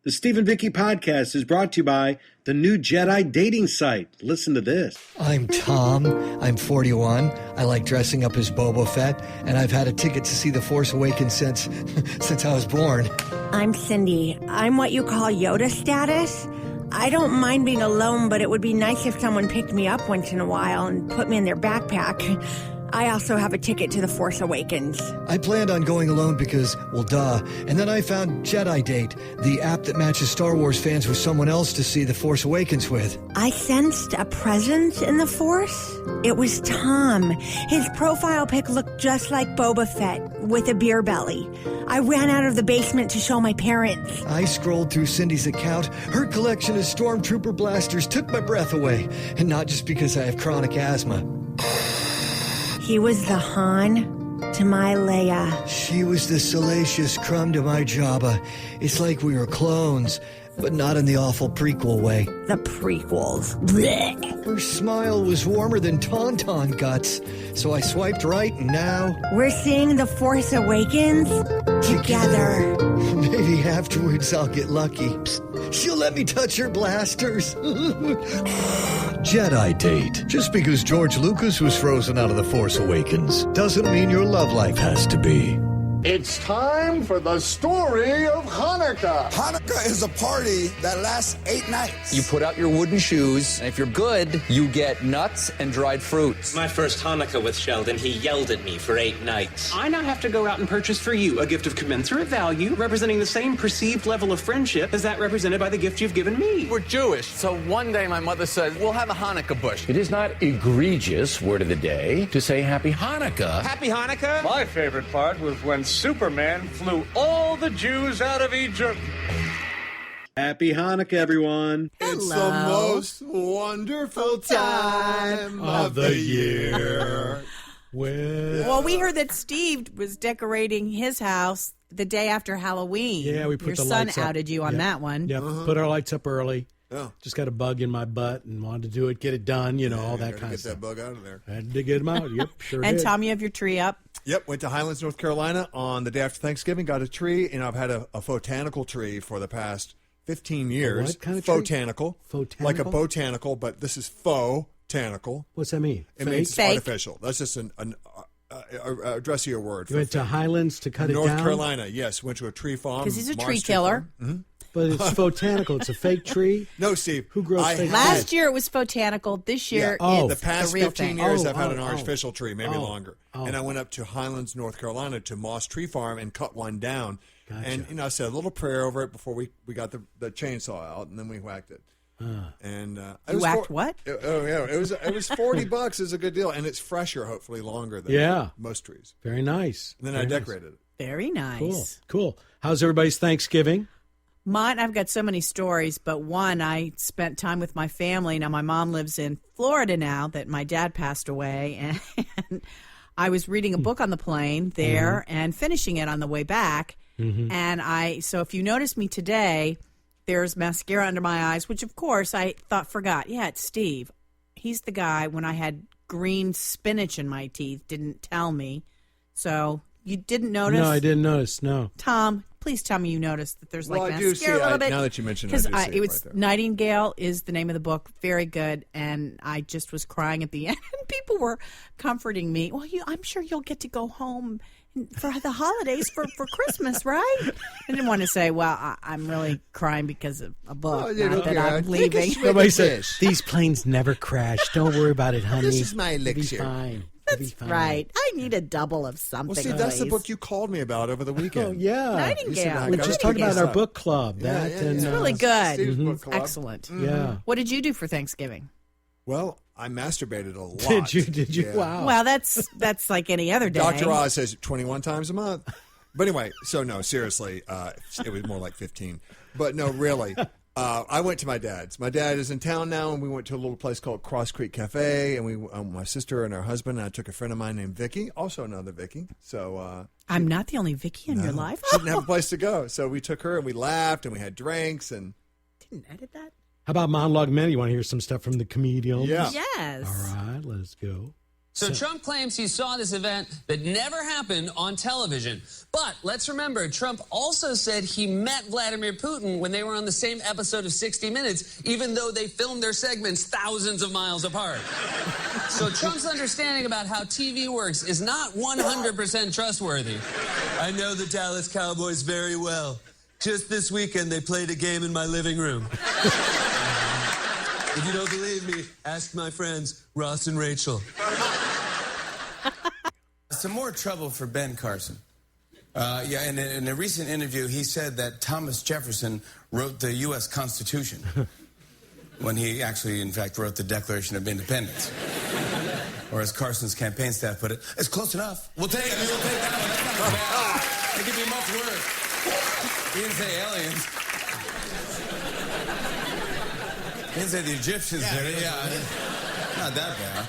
The Steve and Vikki podcast is brought to you by the new Jedi dating site. Listen to this. I'm Tom. I'm 41. I like dressing up as Boba Fett, and I've had a ticket to see The Force Awakens since I was born. I'm Cindy. I'm what you call Yoda status. I don't mind being alone, but it would be nice if someone picked me up once in a while and put me in their backpack. I also have a ticket to The Force Awakens. I planned on going alone because, well, duh. And then I found Jedi Date, the app that matches Star Wars fans with someone else to see The Force Awakens with. I sensed a presence in the Force. It was Tom. His profile pic looked just like Boba Fett with a beer belly. I ran out of the basement to show my parents. I scrolled through Cindy's account. Her collection of Stormtrooper blasters took my breath away. And not just because I have chronic asthma. He was the Han to my Leia. She was the salacious Crumb to my Jabba. It's like we were clones, but not in the awful prequel way. The prequels. Blech. Her smile was warmer than Tauntaun guts, so I swiped right, and now... We're seeing The Force Awakens together. Maybe afterwards I'll get lucky. Psst. She'll let me touch her blasters. Jedi Date. Just because George Lucas was frozen out of The Force Awakens doesn't mean your love life has to be. It's time for the story of Hanukkah. Hanukkah is a party that lasts 8 nights. You put out your wooden shoes, and if you're good, you get nuts and dried fruits. My first Hanukkah with Sheldon, he yelled at me for 8 nights. I now have to go out and purchase for you a gift of commensurate value, representing the same perceived level of friendship as that represented by the gift you've given me. We're Jewish, so one day my mother said, we'll have a Hanukkah bush. It is not egregious, word of the day, to say Happy Hanukkah. Happy Hanukkah? My favorite part was when Superman flew all the Jews out of Egypt. Happy Hanukkah, everyone. It's the most wonderful time of the year. Well, we heard that Steve was decorating his house the day after Halloween. Yeah, we put Your the son lights up. outed you on that one. Yeah, put our lights up early. Yeah. Just got a bug in my butt and wanted to do it, get it done, all that kind of stuff. Get that bug out of there. Had to get him out. Yep, sure And did. Tom, you have your tree up. Yep, went to Highlands, North Carolina on the day after Thanksgiving, got a tree, and I've had a botanical tree for the past 15 years. What kind of tree? Botanical. Like a botanical, but this is faux-tanical. What's that mean? It means it's artificial. That's just a dressier word. You went to Highlands to cut it down? North Carolina, yes. Went to a tree farm. Because he's a tree killer. Mm-hmm. But it's botanical. It's a fake tree? No, Steve. Who grows fake trees? Last year it was botanical. This year it's the past the real 15 thing. years I've had an artificial tree, maybe longer. Oh. And I went up to Highlands, North Carolina to Moss Tree Farm and cut one down. Gotcha. And I said a little prayer over it before we got the chainsaw out, and then we whacked it. And you whacked what? It was $40. Is a good deal, and it's fresher, hopefully longer than most trees. Very nice. And then I decorated it. Very nice. Cool. How's everybody's Thanksgiving? Mine, I've got so many stories, but one, I spent time with my family. Now, my mom lives in Florida now that my dad passed away, and I was reading a book on the plane there and finishing it on the way back. Mm-hmm. And so if you notice me today, there's mascara under my eyes, which, of course, I forgot. Yeah, it's Steve. He's the guy, when I had green spinach in my teeth, didn't tell me. So you didn't notice? No, I didn't notice, no. Tom, please tell me you noticed that there's I do see mascara a little bit. now that you mentioned it, I do see it right there. Nightingale is the name of the book. Very good. And I just was crying at the end. People were comforting me. Well, I'm sure you'll get to go home for the holidays for Christmas, right? I didn't want to say, well, I'm really crying because of a book, not that I'm leaving. Nobody said, these planes never crash. Don't worry about it, honey. This is my elixir. It'll be fine. That's right. I need a double of something. Well, see, that's the book you called me about over the weekend. Oh, yeah. Nightingale. We just talked about our book club. It's really good. Steve's book club. Excellent. Mm-hmm. Yeah. What did you do for Thanksgiving? Well, I masturbated a lot. Did you? Yeah. Wow. Well, that's like any other day. Dr. Oz says 21 times a month. But anyway, so no, seriously, it was more like 15. But no, really. I went to my dad's. My dad is in town now, and we went to a little place called Cross Creek Cafe, and my sister and her husband, and I took a friend of mine named Vikki, also another Vikki. So I'm not the only Vikki in your life. She didn't have a place to go, so we took her, and we laughed, and we had drinks, and didn't edit that. How about Monologue Men? You want to hear some stuff from the comedians? Yeah. Yes. All right, let's go. So Trump claims he saw this event that never happened on television. But let's remember, Trump also said he met Vladimir Putin when they were on the same episode of 60 Minutes, even though they filmed their segments thousands of miles apart. So Trump's understanding about how TV works is not 100% trustworthy. I know the Dallas Cowboys very well. Just this weekend, they played a game in my living room. If you don't believe me, ask my friends, Ross and Rachel. Some more trouble for Ben Carson. In a recent interview, he said that Thomas Jefferson wrote the U.S. Constitution when he actually, in fact, wrote the Declaration of Independence. Or as Carson's campaign staff put it, it's close enough. We'll take that one. That's not bad. It could be much worse. He didn't say aliens. He didn't say the Egyptians did it. Yeah, not that bad.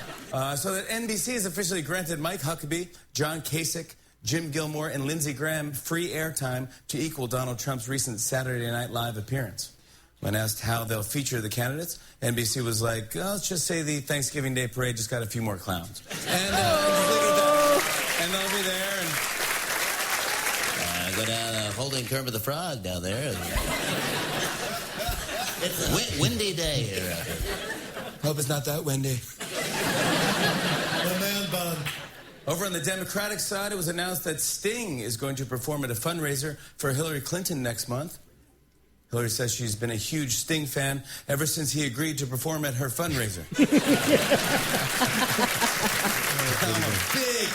So that NBC has officially granted Mike Huckabee, John Kasich, Jim Gilmore, and Lindsey Graham free airtime to equal Donald Trump's recent Saturday Night Live appearance. When asked how they'll feature the candidates, NBC was like, let's just say the Thanksgiving Day parade just got a few more clowns. And they'll be there. And go down holding Kermit the Frog down there. It's a windy day here. Hope it's not that windy. Man bun. Over on the Democratic side, it was announced that Sting is going to perform at a fundraiser for Hillary Clinton next month. Hillary says she's been a huge Sting fan ever since he agreed to perform at her fundraiser.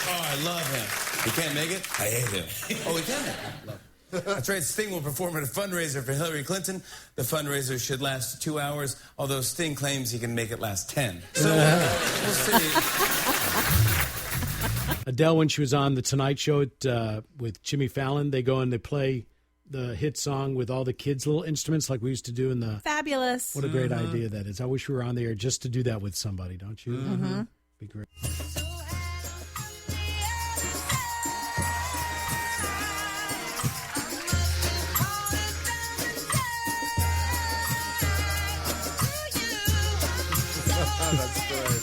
I love him. He can't make it? I hate him. Oh, he can make it? Love him. That's right, Sting will perform at a fundraiser for Hillary Clinton. The fundraiser should last 2 hours, although Sting claims he can make it last 10. So, we'll see. Adele, when she was on The Tonight Show with Jimmy Fallon, they go and they play the hit song with all the kids' little instruments like we used to do in the... Fabulous. What a great idea that is. I wish we were on the air just to do that with somebody, don't you? Mm-hmm. Be great. That's great.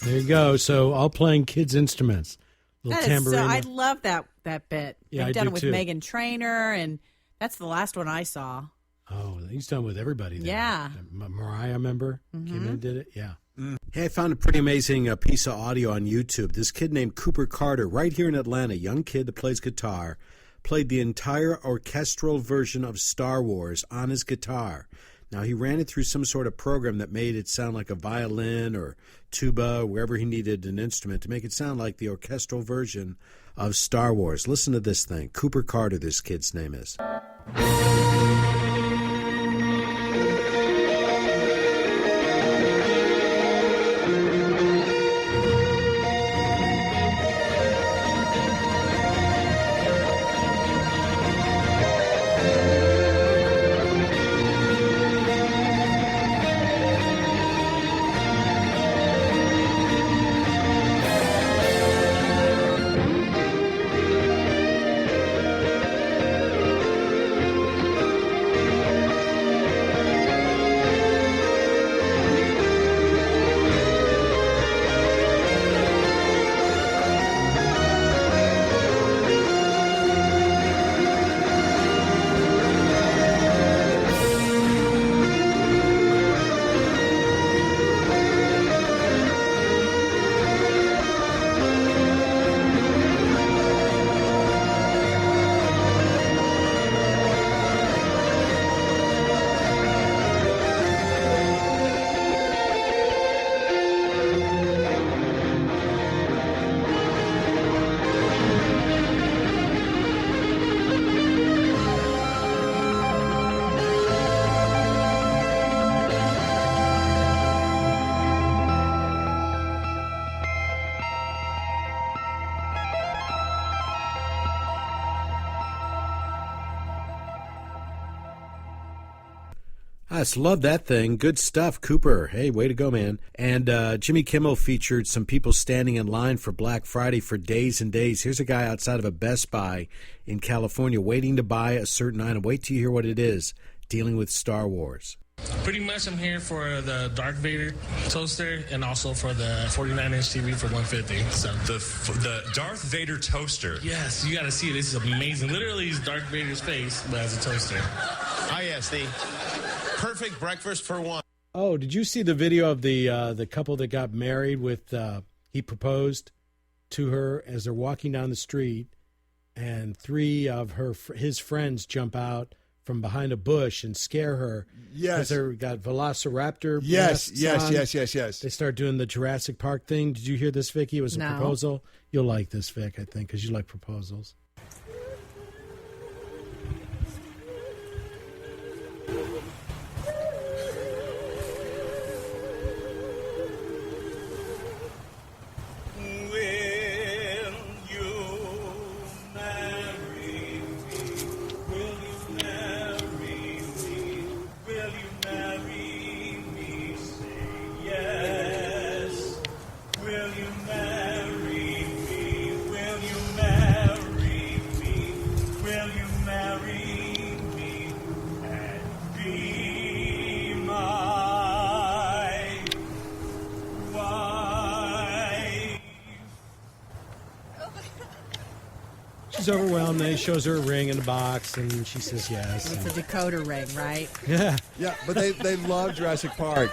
There you go. So all playing kids' instruments. Little tambourine. I love that bit. Yeah, They've I done do it with too. Meghan Trainor, and that's the last one I saw. Oh, he's done with everybody. There. Yeah. Mariah, remember? Came in and did it. Yeah. Hey, I found a pretty amazing piece of audio on YouTube. This kid named Cooper Carter, right here in Atlanta, young kid that plays guitar, played the entire orchestral version of Star Wars on his guitar. Now, he ran it through some sort of program that made it sound like a violin or tuba, wherever he needed an instrument, to make it sound like the orchestral version of Star Wars. Listen to this thing. Cooper Carter, this kid's name is. I just love that thing. Good stuff, Cooper. Hey, way to go, man. And Jimmy Kimmel featured some people standing in line for Black Friday for days and days. Here's a guy outside of a Best Buy in California waiting to buy a certain item. Wait till you hear what it is, dealing with Star Wars. Pretty much I'm here for the Darth Vader toaster and also for the 49-inch TV for $150. So The Darth Vader toaster. yes, you got to see it. This is amazing. Literally, it's Darth Vader's face, but as a toaster. Ah, yes, the perfect breakfast for one. Oh, did you see the video of the couple that got married with he proposed to her as they're walking down the street, and three of his friends jump out from behind a bush and scare her. Yes. Because they got Velociraptor. Yes. They start doing the Jurassic Park thing. Did you hear this, Vikki? It was a proposal. You'll like this, Vic, I think, because you like proposals. She's overwhelmed. Then he shows her a ring in the box, and she says yes. It's a decoder ring, right? Yeah. Yeah, but they love Jurassic Park.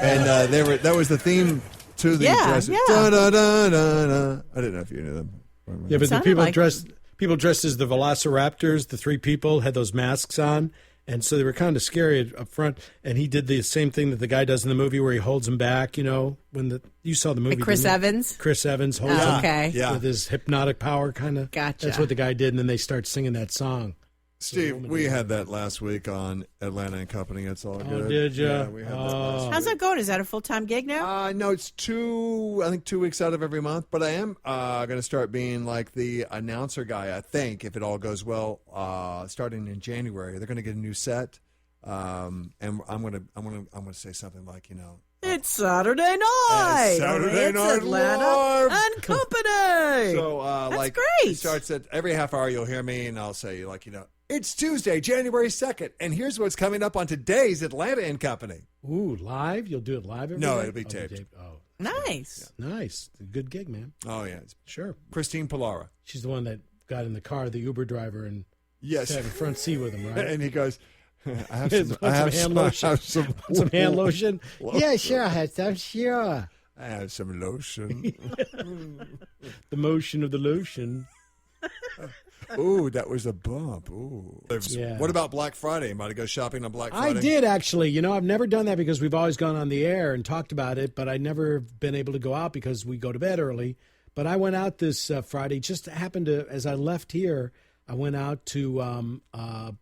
And that was the theme to the Jurassic. Yeah. Da, da, da, da, da. I didn't know if you knew them. Yeah, but the people dressed as the Velociraptors, the three people had those masks on, and so they were kind of scary up front. And he did the same thing that the guy does in the movie, where he holds him back. You know, you saw the movie, Chris Evans. Chris Evans holds him okay. with his hypnotic power, kind of. Gotcha. That's what the guy did, and then they start singing that song. Steve, we had that last week on Atlanta and Company. It's all good. Oh, did you? Yeah, we had that last week. How's that going? Is that a full-time gig now? No, it's 2 weeks out of every month. But I am going to start being like the announcer guy, I think, if it all goes well, starting in January. They're going to get a new set. And I'm gonna say something like, It's Saturday night. It's Saturday it's night Atlanta live. and Company. So That's like great. it starts at every half hour. You'll hear me, and I'll say it's Tuesday, January 2nd, and here's what's coming up on today's Atlanta and Company. Ooh, live? You'll do it live every No, day? it'll be taped. Oh, nice. Yeah. Nice. A good gig, man. Oh yeah, Sure. Christine Pilara. She's the one that got in the car, the Uber driver, and Yes, sat in the front seat with him, right? And he goes, I have some hand lotion. Some hand lotion. Yeah, sure. I had some. Sure. I have some lotion. The motion of the lotion. Ooh, that was a bump. Ooh. Yeah. What about Black Friday? You might have go shopping on Black Friday. I did, actually. I've never done that because we've always gone on the air and talked about it, but I never been able to go out because we go to bed early. But I went out this Friday. Just happened to, as I left here, I went out to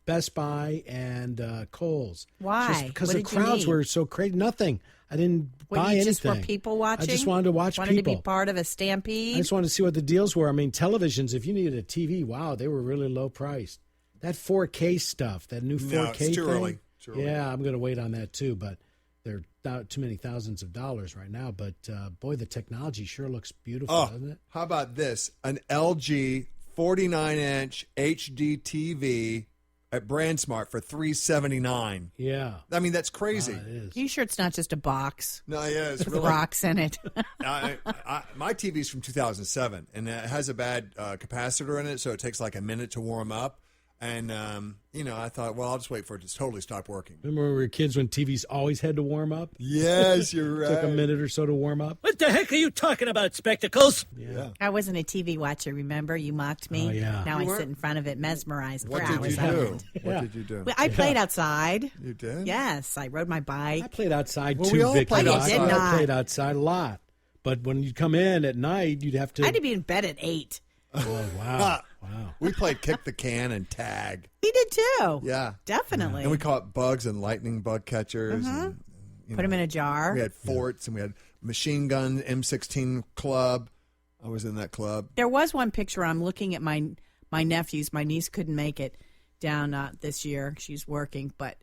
Best Buy and Kohl's. Why? Because What the did you crowds need? were so crazy. Nothing. I didn't buy anything. Just were people watching? I just wanted to watch wanted people. to be part of a stampede? I just wanted to see what the deals were. I mean, televisions, if you needed a TV, wow, they were really low priced. That 4K stuff, that new 4K it's too thing. early. Too early. Yeah, I'm going to wait on that too, but they're not too many thousands of dollars right now. But boy, the technology sure looks beautiful, doesn't it? How about this? An LG 49-inch HD TV at BrandSmart for $379. Yeah. I mean, that's crazy. It is. You sure it's not just a box? No, yeah, it's with really rocks in it. My TV's from 2007, and it has a bad capacitor in it, so it takes like a minute to warm up. And, I thought, well, I'll just wait for it to totally stop working. Remember when we were kids when TVs always had to warm up? Yes, you're right. Took a minute or so to warm up. What the heck are you talking about, spectacles? Yeah. I wasn't a TV watcher, remember? You mocked me. Oh, yeah. Now You I weren't? sit in front of it mesmerized What for did hours you on do? end. What did you do? Well, I played outside. You did? Yes, I rode my bike. I played outside Well, too, we all Vikki. played outside. You did not. I played outside a lot. But when you come in at night, you'd have to... I had to be in bed at 8. Oh, wow. Wow. We played kick the can and tag. He did too. Yeah. Definitely. And we caught bugs and lightning bug catchers. And, Put them in a jar. We had forts and we had machine gun M16 club. I was in that club. There was one picture. I'm looking at my nephews. My niece couldn't make it down this year. She's working, but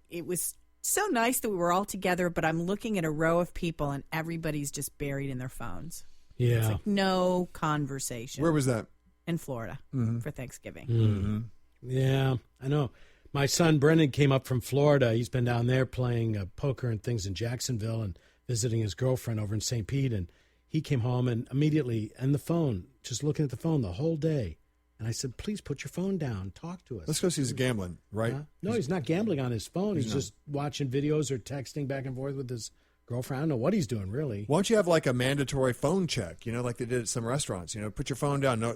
it was so nice that we were all together, but I'm looking at a row of people and everybody's just buried in their phones. Yeah. It's like no conversation. Where was that? In Florida for Thanksgiving. Mm-hmm. Yeah, I know. My son Brendan came up from Florida. He's been down there playing poker and things in Jacksonville and visiting his girlfriend over in St. Pete. And he came home and immediately on the phone, just looking at the phone the whole day. And I said, please put your phone down. Talk to us. Let's go see he's gambling, right? No, he's not gambling on his phone. He's not. just watching videos or texting back and forth with his girlfriend. I don't know what he's doing, really. Why don't you have like a mandatory phone check, like they did at some restaurants? Put your phone down. No,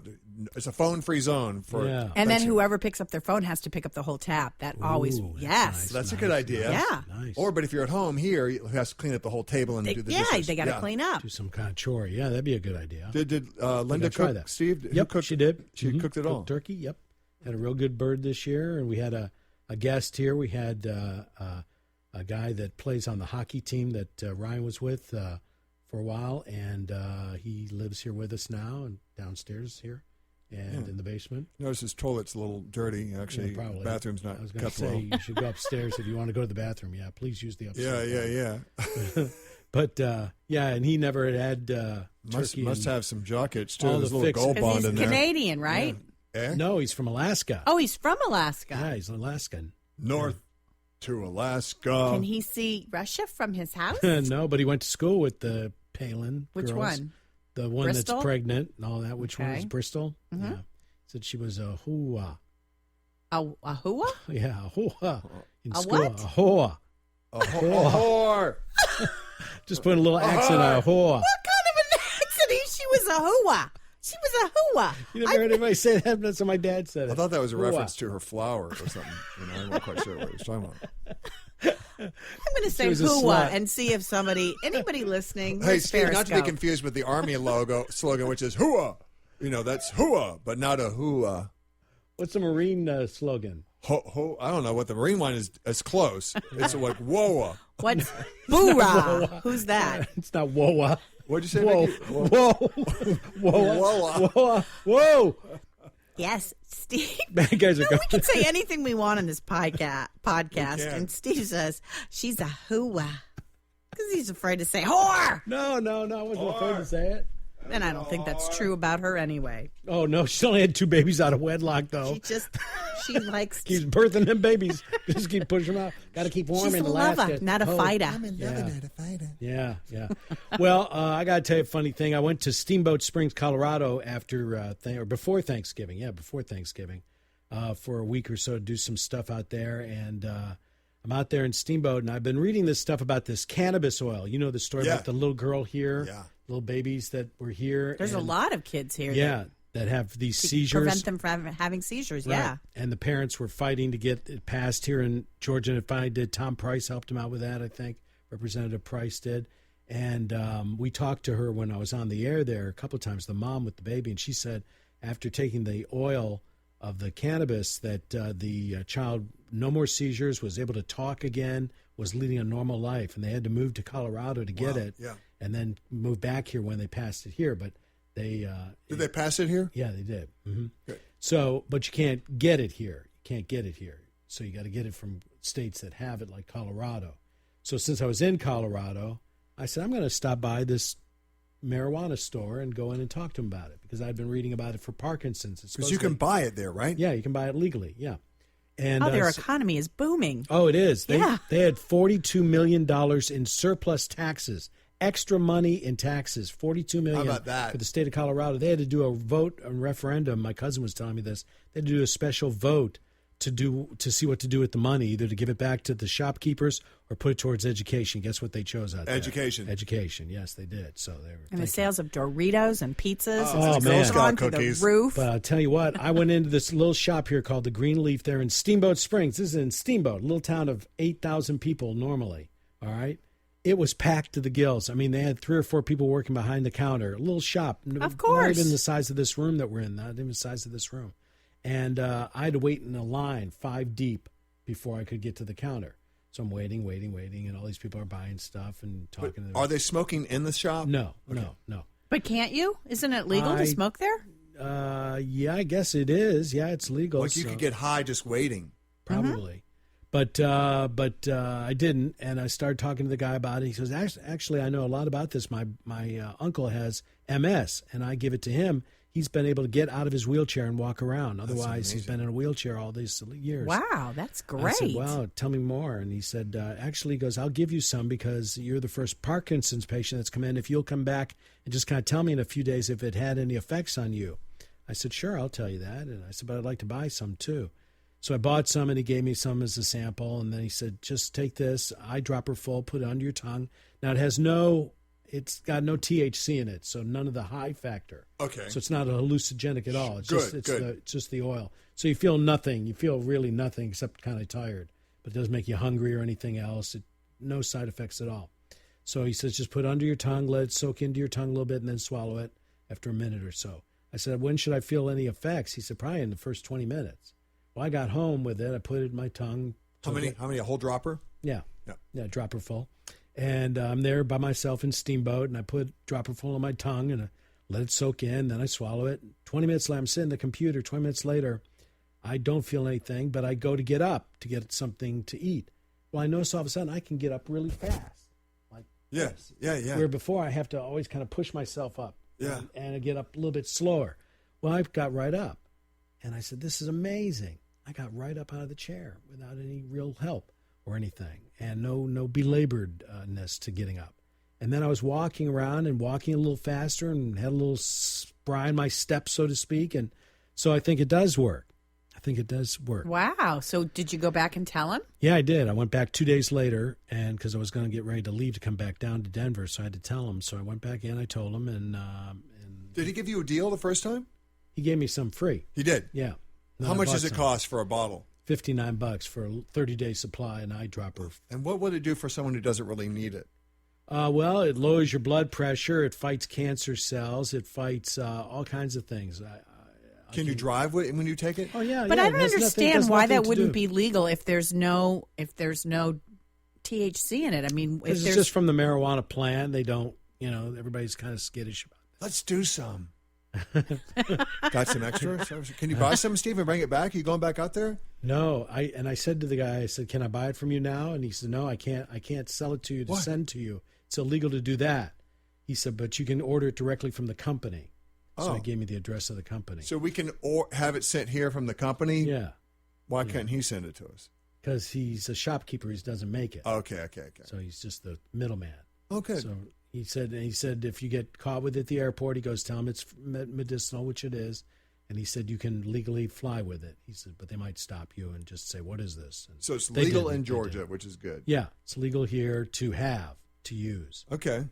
it's a phone-free zone for. Yeah. And then whoever picks up their phone has to pick up the whole tab. That always, yes. That's a good idea. Yeah. Nice. Or, but if you're at home here, you have to clean up the whole table and do the dishes. They got to clean up. Do some kind of chore. Yeah, that'd be a good idea. Did Linda try cook, that. Steve? Yep, she did. She cooked it all. Cooked turkey, yep. Had a real good bird this year, and we had a guest here. We had a guy that plays on the hockey team that Ryan was with for a while, and he lives here with us now and downstairs here and in the basement. Notice his toilet's a little dirty. Actually, probably. The bathroom's not I was going to kept say, well. you should go upstairs if you want to go to the bathroom. Yeah, please use the upstairs. Yeah. But, and he never had turkey. Must have some jackets, too. all There's a the little fixes. gold bond He's in there. Canadian, right? Eh? No, he's from Alaska. Oh, he's from Alaska. Yeah, he's Alaskan. North to Alaska. Can he see Russia from his house? No, but he went to school with the Palin Which girls. one? The one Bristol? that's pregnant and all that. Which one Okay. is Bristol? Mhm. Yeah. Said she was a hua. A hua? Yeah, a hua. In A school. what? A hua. A whore. Just putting a little accent on a hua. What kind of an accident? She was a hua. She was a hua. You never heard anybody say that? That's what my dad said. I thought that was a Hua. reference to her flower or something. I'm not quite sure what he was talking about. I'm going to say was a hua slut. and see if anybody listening. Hey, where's Steve, not to be Periscope? confused with the Army slogan, which is hua. That's hua, but not a hua. What's the Marine slogan? I don't know what the Marine one is. It's close. It's like whoa. What's boorah? Who's that? It's not woa. What'd you say, Whoa. Vikki? Whoa. Whoa. Whoa. Yes, Steve. Bad guys are No, going. we can say anything we want on this podcast, can. and Steve says she's a hua because he's afraid to say whore. No. I wasn't afraid to say it. And I don't think that's true about her anyway. Oh, no. She only had 2 babies out of wedlock, though. She likes Keeps birthing them babies. Just keep pushing them out. Got to keep warm she's in a Alaska. lover, not a fighter. I'm in love, not a fighter. Yeah. Well, I got to tell you a funny thing. I went to Steamboat Springs, Colorado before Thanksgiving. Yeah, before Thanksgiving, for a week or so to do some stuff out there. And I'm out there in Steamboat, and I've been reading this stuff about this cannabis oil. You know the story about the little girl here, little babies that were here. There's a lot of kids here. That have these to seizures. prevent them from having seizures. Right. Yeah. And the parents were fighting to get it passed here in Georgia, and it finally did. Tom Price helped him out with that, I think. Representative Price did. And we talked to her when I was on the air there a couple of times, the mom with the baby, and she said after taking the oil of the cannabis that the child, no more seizures, was able to talk again, was leading a normal life, and they had to move to Colorado to get it, and then move back here when they passed it here. But they did they pass it here? Yeah, they did. Mm-hmm. Good. So, but you can't get it here. You can't get it here. So you got to get it from states that have it, like Colorado. So since I was in Colorado, I said I'm going to stop by this marijuana store and go in and talk to them about it because I'd been reading about it for Parkinson's. Because you can buy it there, right? Yeah, you can buy it legally. Yeah. And their economy is booming. Oh, it is. They Yeah. they had $42 million in surplus taxes, extra money in taxes, $42 million. How about that? For the state of Colorado. They had to do a vote, a referendum. My cousin was telling me this. They had to do a special vote to see what to do with the money, either to give it back to the shopkeepers or put it towards education. Guess what they chose out there? Education. Education. Yes, they did. So they were. And the sales of Doritos and pizzas Oh, and man. gone through the roof. But I'll tell you what, I went into this little shop here called the Green Leaf there in Steamboat Springs. This is in Steamboat, a little town of 8,000 people normally, all right? It was packed to the gills. I mean, they had 3 or 4 people working behind the counter. A little shop. Of course. Not even the size of this room that we're in. Not even the size of this room. And I had to wait in a line 5 deep before I could get to the counter. So I'm waiting, and all these people are buying stuff and talking to them. Are they smoking in the shop? No. But can't you? Isn't it legal to smoke there? Yeah, I guess it is. Yeah, it's legal. Like you could get high just waiting. Probably. But I didn't, and I started talking to the guy about it. He says, actually, I know a lot about this. My uncle has MS, and I give it to him. He's been able to get out of his wheelchair and walk around. Otherwise, he's been in a wheelchair all these years. Wow, that's great. I said, wow, tell me more. And he said, actually, he goes, I'll give you some because you're the first Parkinson's patient that's come in. If you'll come back and just kind of tell me in a few days if it had any effects on you. I said, sure, I'll tell you that. And I said, but I'd like to buy some too. So I bought some, and he gave me some as a sample, and then he said, just take this, eyedropper full, put it under your tongue. Now, it's got no THC in it, so none of the high factor. Okay. So it's not hallucinogenic at all. It's Good. just the oil. So you feel nothing. You feel really nothing except kind of tired. But it doesn't make you hungry or anything else. No side effects at all. So he says, just put it under your tongue, let it soak into your tongue a little bit, and then swallow it after a minute or so. I said, when should I feel any effects? He said, probably in the first 20 minutes. Well, I got home with it. I put it in my tongue. How many? A whole dropper? Yeah, dropper full. And I'm there by myself in Steamboat, and I put dropper full on my tongue, and I let it soak in. Then I swallow it. 20 minutes later, I'm sitting at the computer. 20 minutes later, I don't feel anything, but I go to get up to get something to eat. Well, I notice all of a sudden I can get up really fast. Like yes, yeah. Where before I have to always kind of push myself up. Yeah. And I get up a little bit slower. Well, I got right up, and I said, this is amazing. I got right up out of the chair without any real help or anything, and no belaboredness to getting up. And then I was walking around and walking a little faster and had a little spry in my step, so to speak. And so I think it does work. Wow. So did you go back and tell him? Yeah, I did. I went back 2 days later, and because I was going to get ready to leave to come back down to Denver, so I had to tell him. So I went back in, I told him, and did he give you a deal the first time? He gave me some free. He did? Yeah. How much does it cost for a bottle? $59 for a 30-day supply, an eyedropper. And what would it do for someone who doesn't really need it? Well, it lowers your blood pressure. It fights cancer cells. It fights all kinds of things. Can you drive when you take it? Oh yeah, but I don't understand why that wouldn't be legal if there's no THC in it. I mean, if it's just from the marijuana plant. They don't. Everybody's kind of skittish about it. Let's do some. Got some extra? Can you buy some, Steve, and bring it back? Are you going back out there? No. I said to the guy, I said, can I buy it from you now? And he said, no, I can't. I can't sell it to you to send to you. It's illegal to do that. He said, but you can order it directly from the company. So he gave me the address of the company. So we can have it sent here from the company? Yeah. Why can't he send it to us? Because he's a shopkeeper. He doesn't make it. Okay. So he's just the middleman. Okay. So he said if you get caught with it at the airport, he goes, tell him it's medicinal, which it is. And he said you can legally fly with it. He said, but they might stop you and just say, what is this? And so it's legal in Georgia, which is good. Yeah, it's legal here to use. Okay.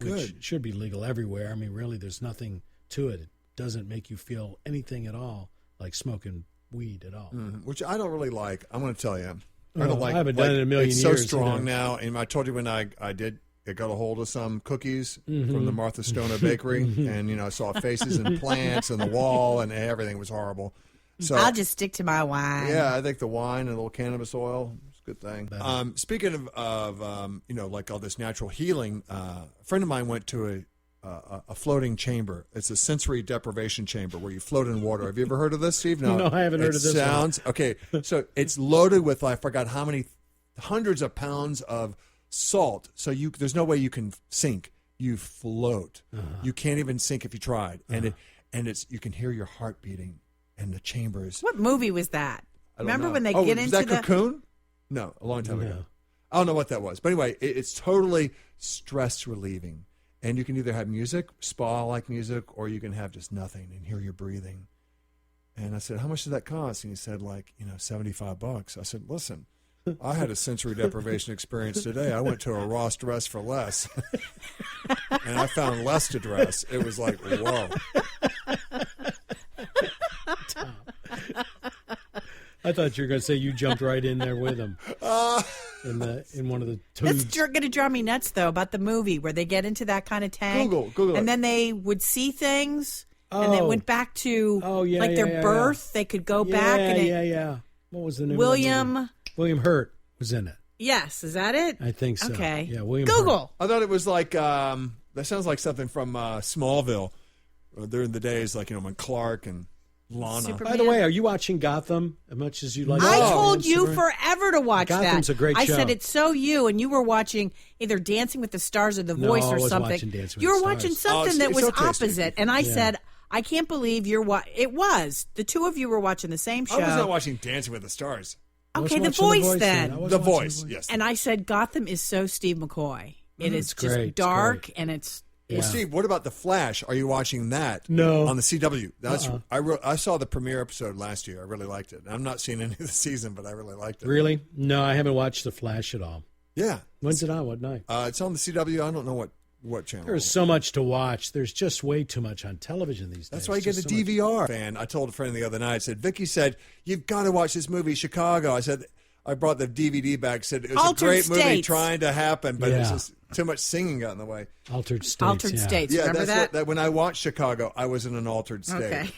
Which should be legal everywhere. I mean, really, there's nothing to it. It doesn't make you feel anything at all like smoking weed at all. Which I don't really like. I'm going to tell you. I don't like. I haven't done it in a million years. It's so strong now. And I told you when I got a hold of some cookies from the Martha Stoner Bakery, and I saw faces and plants on the wall, and everything was horrible. So I'll just stick to my wine. Yeah, I think the wine and a little cannabis oil is a good thing. Speaking of like all this natural healing, a friend of mine went to a floating chamber. It's a sensory deprivation chamber where you float in water. Have you ever heard of this, Steve? No, I haven't heard of this. Okay. So it's loaded with, I forgot how many hundreds of pounds of salt. So there's no way you can sink. You float. You can't even sink if you tried. And you can hear your heart beating. And the chambers. What movie was that? Remember when they get into that Cocoon? No, a long time ago. I don't know what that was. But anyway, it's totally stress relieving. And you can either have music, spa-like music, or you can have just nothing and hear your breathing. And I said, how much does that cost? And he said, $75. I said, listen, I had a sensory deprivation experience today. I went to a Ross Dress for Less. And I found less to dress. It was like, whoa. I thought you were going to say you jumped right in there with him in one of the tubes. That's going to drive me nuts, though, about the movie where they get into that kind of tank. Google and it. Then they would see things, and they went back to their birth. They could go back. And What was the name? William Hurt was in it. Yes, is that it? I think so. Okay. Yeah, William Google. Hurt. I thought it was like that sounds like something from Smallville during the days when Clark and Lana. Superman. By the way, are you watching Gotham as much as you like? I told you forever to watch that. Gotham's a great show. I said it's so you, and you were watching either Dancing with the Stars or The Voice or I was something. watching Dancing with You were the watching Stars. something that was okay, opposite, and I said, I can't believe you're it was. The two of you were watching the same show. I was not watching Dancing with the Stars. Okay, The Voice then. The Voice, yes. And I said, Gotham is so Steve McCoy. It is just great. dark, and it's... Well, Steve, what about The Flash? Are you watching that? No. On the CW. That's I saw the premiere episode last year. I really liked it. I'm not seeing any of the season, but I really liked it. Really? No, I haven't watched The Flash at all. Yeah. When's it on? What night? It's on the CW. I don't know what channel. There's so much to watch. There's just way too much on television these days. That's why you get a DVR. Fan. I told a friend the other night, I said, Vikki said, you've got to watch this movie, Chicago. I said, I brought the DVD back, said it was Altered a great movie States. trying to happen, but it's just too much singing got in the way. Altered States. Altered States. Yeah, Remember that's that? when I watched Chicago, I was in an altered state. Okay.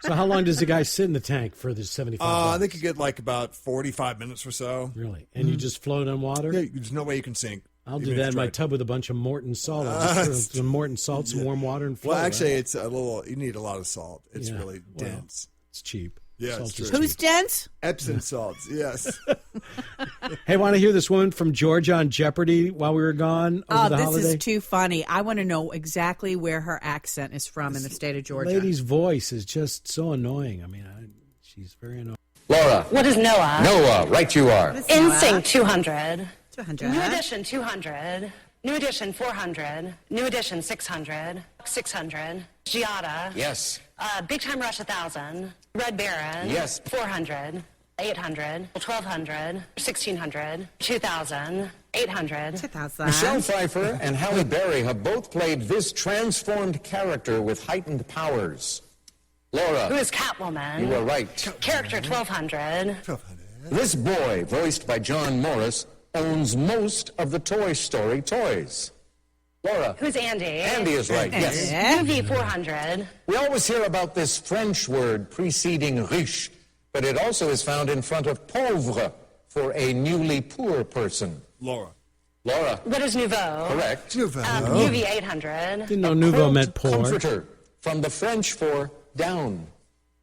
So how long does the guy sit in the tank for the 75 I bucks? think you get like about 45 minutes or so. Really? And you just float on water? Yeah, there's no way you can sink. I'll Even do that if in my you tried. tub with a bunch of Morton salt. I'll just throw some Morton salt, some warm water, and float. Well, actually, right? it's a little. You need a lot of salt. It's really dense. It's cheap. Yeah, Salt it's is true. Who's dense? Epsom salts. Yes. Hey, want to hear this woman from Georgia on Jeopardy while we were gone over the this holiday? is too funny. I want to know exactly where her accent is from in the state of Georgia. Lady's voice is just so annoying. I mean, she's very annoying. Laura. What is NOAA? Noah, right you are. NSYNC 200. 200. New Edition 200. New Edition 400. New Edition 600. 600. Giada. Yes. Big Time Rush 1000. Red Baron. Yes. 400. 800. 1200. 1600. 2000. 800. 2000. Michelle Pfeiffer and Halle Berry have both played this transformed character with heightened powers. Laura. Who is Catwoman? You are right. Character 1200. This boy, voiced by John Morris, owns most of the Toy Story toys. Laura. Who's Andy? Andy is right, yes. UV 400. We always hear about this French word preceding riche, but it also is found in front of pauvre for a newly poor person. Laura. Laura. What is Nouveau? Correct. UV 800. Didn't know Nouveau meant poor. Comforter, from the French for down.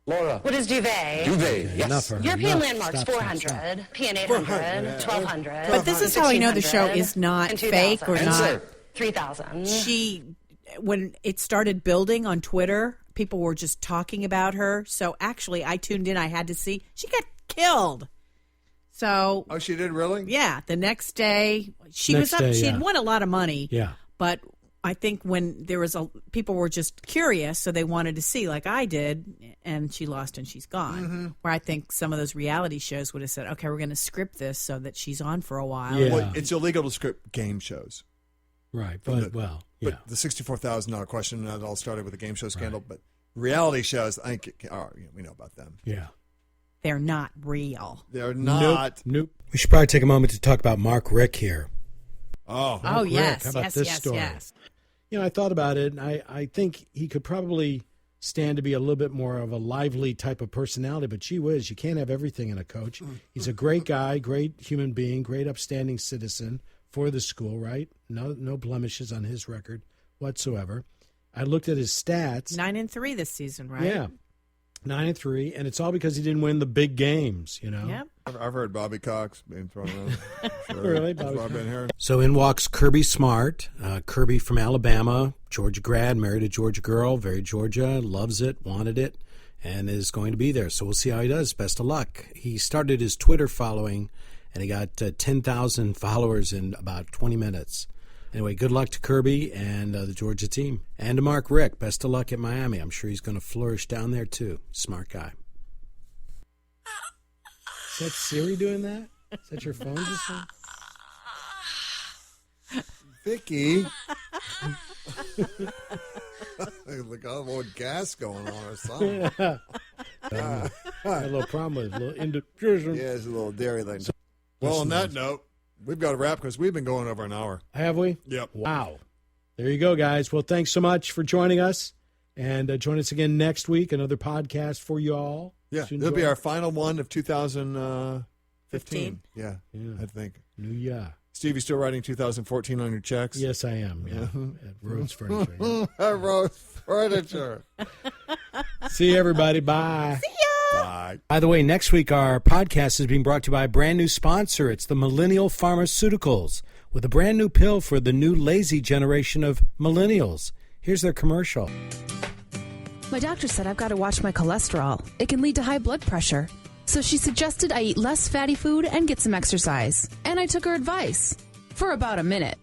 Laura. What is Duvet? Duvet, yes. Enough for her. European Enough. landmarks Stop, 400. PN 800. 1200. But this is how I know the show is not and fake or 2000. not. 3000. When it started building on Twitter, people were just talking about her. So actually, I tuned in. I had to see. She got killed. So. Oh, she did really? Yeah. The next day, she Next was up. day, She yeah. had won a lot of money. Yeah. But I think when there was people were just curious, so they wanted to see, like I did, and she lost and she's gone. Mm-hmm. Where I think some of those reality shows would have said, okay, we're going to script this so that she's on for a while. Yeah. Well, it's illegal to script game shows. Right, But but But the $64,000 question, that all started with the game show scandal. But reality shows, I think, we know about them. Yeah. They're not real. They're not. Nope. We should probably take a moment to talk about Mark Rick here. Oh, Oh, Rick, yes. how about yes, this yes, story? yes. You know, I thought about it, and I think he could probably stand to be a little bit more of a lively type of personality, but gee whiz, you can't have everything in a coach. He's a great guy, great human being, great upstanding citizen for the school, right? No blemishes on his record whatsoever. I looked at his stats. 9-3 this season, right? Yeah. 9-3, and it's all because he didn't win the big games, you know? Yep. I've heard Bobby Cox being thrown out. Sure. Really? That's why I've been here. So in walks Kirby Smart. Kirby from Alabama, Georgia grad, married a Georgia girl, very Georgia, loves it, wanted it, and is going to be there. So we'll see how he does. Best of luck. He started his Twitter following, and he got 10,000 followers in about 20 minutes. Anyway, good luck to Kirby and the Georgia team. And to Mark Rick, best of luck at Miami. I'm sure he's going to flourish down there, too. Smart guy. Is that Siri doing that? Is that your phone just now? Vikki. Look, all more gas going on or something. A little problem with it, a little indigestion. Yeah, it's a little dairy thing. Well, on that note, we've got to wrap because we've been going over an hour. Have we? Yep. Wow. There you go, guys. Well, thanks so much for joining us. And join us again next week. Another podcast for you all. Yeah, So it'll be enjoy. our final one of 2015. Yeah, I think. New Year. Steve, you still writing 2014 on your checks? Yes, I am. Yeah. At Rhodes Furniture. Yeah. Rhodes Furniture. See you, everybody. Bye. See ya. Bye. By the way, next week our podcast is being brought to you by a brand new sponsor. It's the Millennial Pharmaceuticals, with a brand new pill for the new lazy generation of millennials. Here's their commercial. My doctor said I've got to watch my cholesterol. It can lead to high blood pressure. So she suggested I eat less fatty food and get some exercise. And I took her advice for about a minute.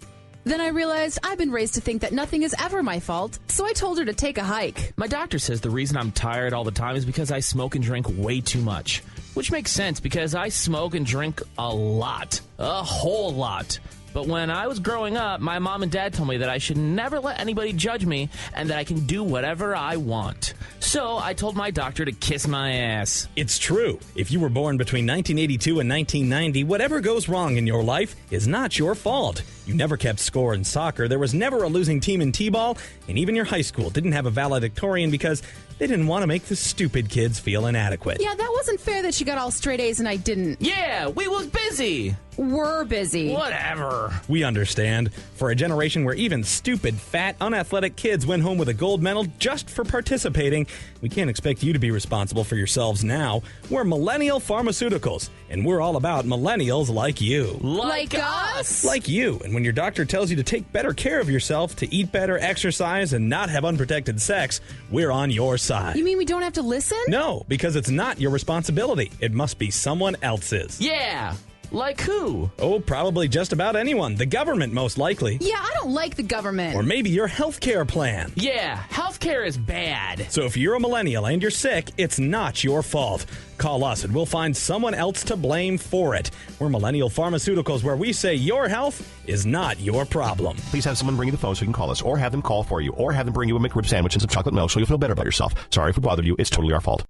Then I realized I've been raised to think that nothing is ever my fault, so I told her to take a hike. My doctor says the reason I'm tired all the time is because I smoke and drink way too much. Which makes sense because I smoke and drink a lot. A whole lot. But when I was growing up, my mom and dad told me that I should never let anybody judge me and that I can do whatever I want. So I told my doctor to kiss my ass. It's true. If you were born between 1982 and 1990, whatever goes wrong in your life is not your fault. You never kept score in soccer, there was never a losing team in t-ball, and even your high school didn't have a valedictorian because they didn't want to make the stupid kids feel inadequate. Yeah, that wasn't fair that she got all straight A's and I didn't. Yeah, we was busy. We're busy. Whatever. We understand. For a generation where even stupid, fat, unathletic kids went home with a gold medal just for participating, we can't expect you to be responsible for yourselves now. We're Millennial Pharmaceuticals, and we're all about millennials like you. Like us? Like you. And when your doctor tells you to take better care of yourself, to eat better, exercise, and not have unprotected sex, we're on your side. You mean we don't have to listen? No, because it's not your responsibility. It must be someone else's. Yeah. Like who? Oh, probably just about anyone. The government, most likely. Yeah, I don't like the government. Or maybe your health care plan. Yeah, healthcare is bad. So if you're a millennial and you're sick, it's not your fault. Call us and we'll find someone else to blame for it. We're Millennial Pharmaceuticals, where we say your health is not your problem. Please have someone bring you the phone so you can call us, or have them call for you, or have them bring you a McRib sandwich and some chocolate milk so you'll feel better about yourself. Sorry if we bothered you. It's totally our fault.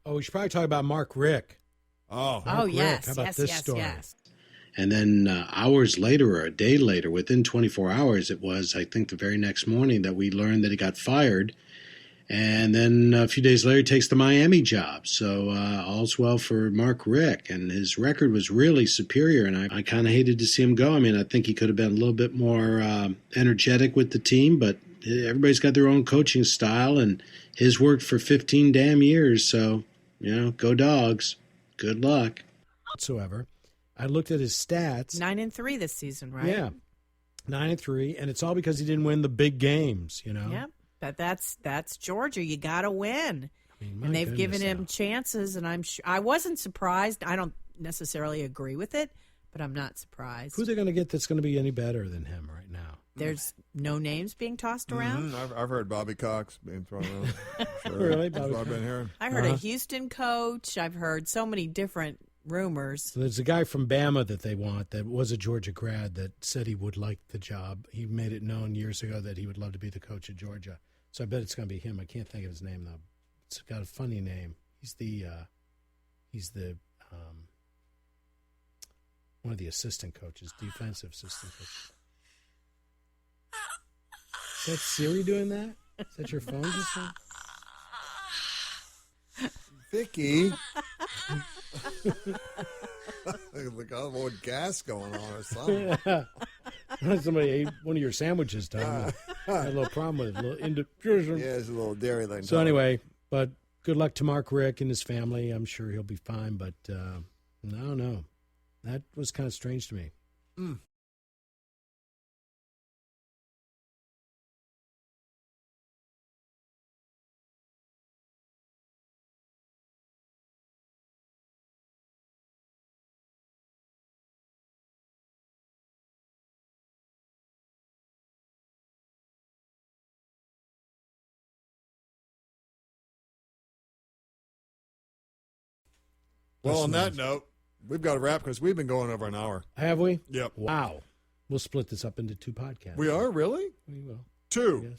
Oh, we should probably talk about Mark Rick. Oh, Oh, Rick. yes. How about yes, this yes, story? yes. And then hours later, or a day later, within 24 hours, it was, I think, the very next morning that we learned that he got fired. And then a few days later, he takes the Miami job. So all's well for Mark Rick. And his record was really superior, and I kind of hated to see him go. I mean, I think he could have been a little bit more energetic with the team, but everybody's got their own coaching style, and his worked for 15 damn years. So, go Dogs. Good luck. Whatsoever. I looked at his stats. 9-3 this season, right? Yeah. 9-3, and it's all because he didn't win the big games, Yep. But that's Georgia. You got to win. I mean, and they've given him chances, and I wasn't surprised. I don't necessarily agree with it, but I'm not surprised. Who are they going to get that's going to be any better than him right now? There's no names being tossed around. I've heard Bobby Cox being thrown around. Sure. Really? That's what I've been hearing. I heard a Houston coach. I've heard so many different rumors. So there's a guy from Bama that they want that was a Georgia grad that said he would like the job. He made it known years ago that he would love to be the coach of Georgia. So I bet it's going to be him. I can't think of his name, though. It's got a funny name. He's the one of the assistant coaches, defensive assistant coach. Is that Siri doing that? Is that your phone just now? Vikki. Look, got a little gas going on or something. Somebody ate one of your sandwiches, Tom. I had a little problem with it. A little indigestion. Yeah, it's a little dairy thing. So anyway, but good luck to Mark Rick and his family. I'm sure he'll be fine, but no. That was kind of strange to me. Mm. Well, on that note, we've got to wrap because we've been going over an hour. Have we? Yep. Wow. We'll split this up into 2 podcasts. We are, really? We will. Two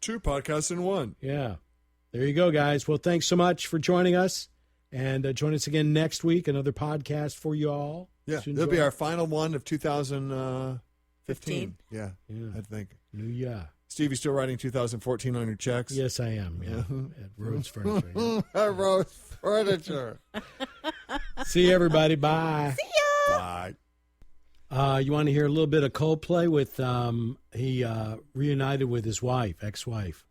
podcasts in one. Yeah. There you go, guys. Well, thanks so much for joining us. And join us again next week. Another podcast for you all. Yeah. So It'll be enjoy. our final one of 2015. Yeah. I think. New year. Steve, you still writing 2014 on your checks? Yes, I am. Yeah. At Rhodes Furniture. Yeah. At Rhodes Furniture. See you, everybody. Bye. See ya. Bye. You want to hear a little bit of Coldplay with he reunited with his wife, ex-wife.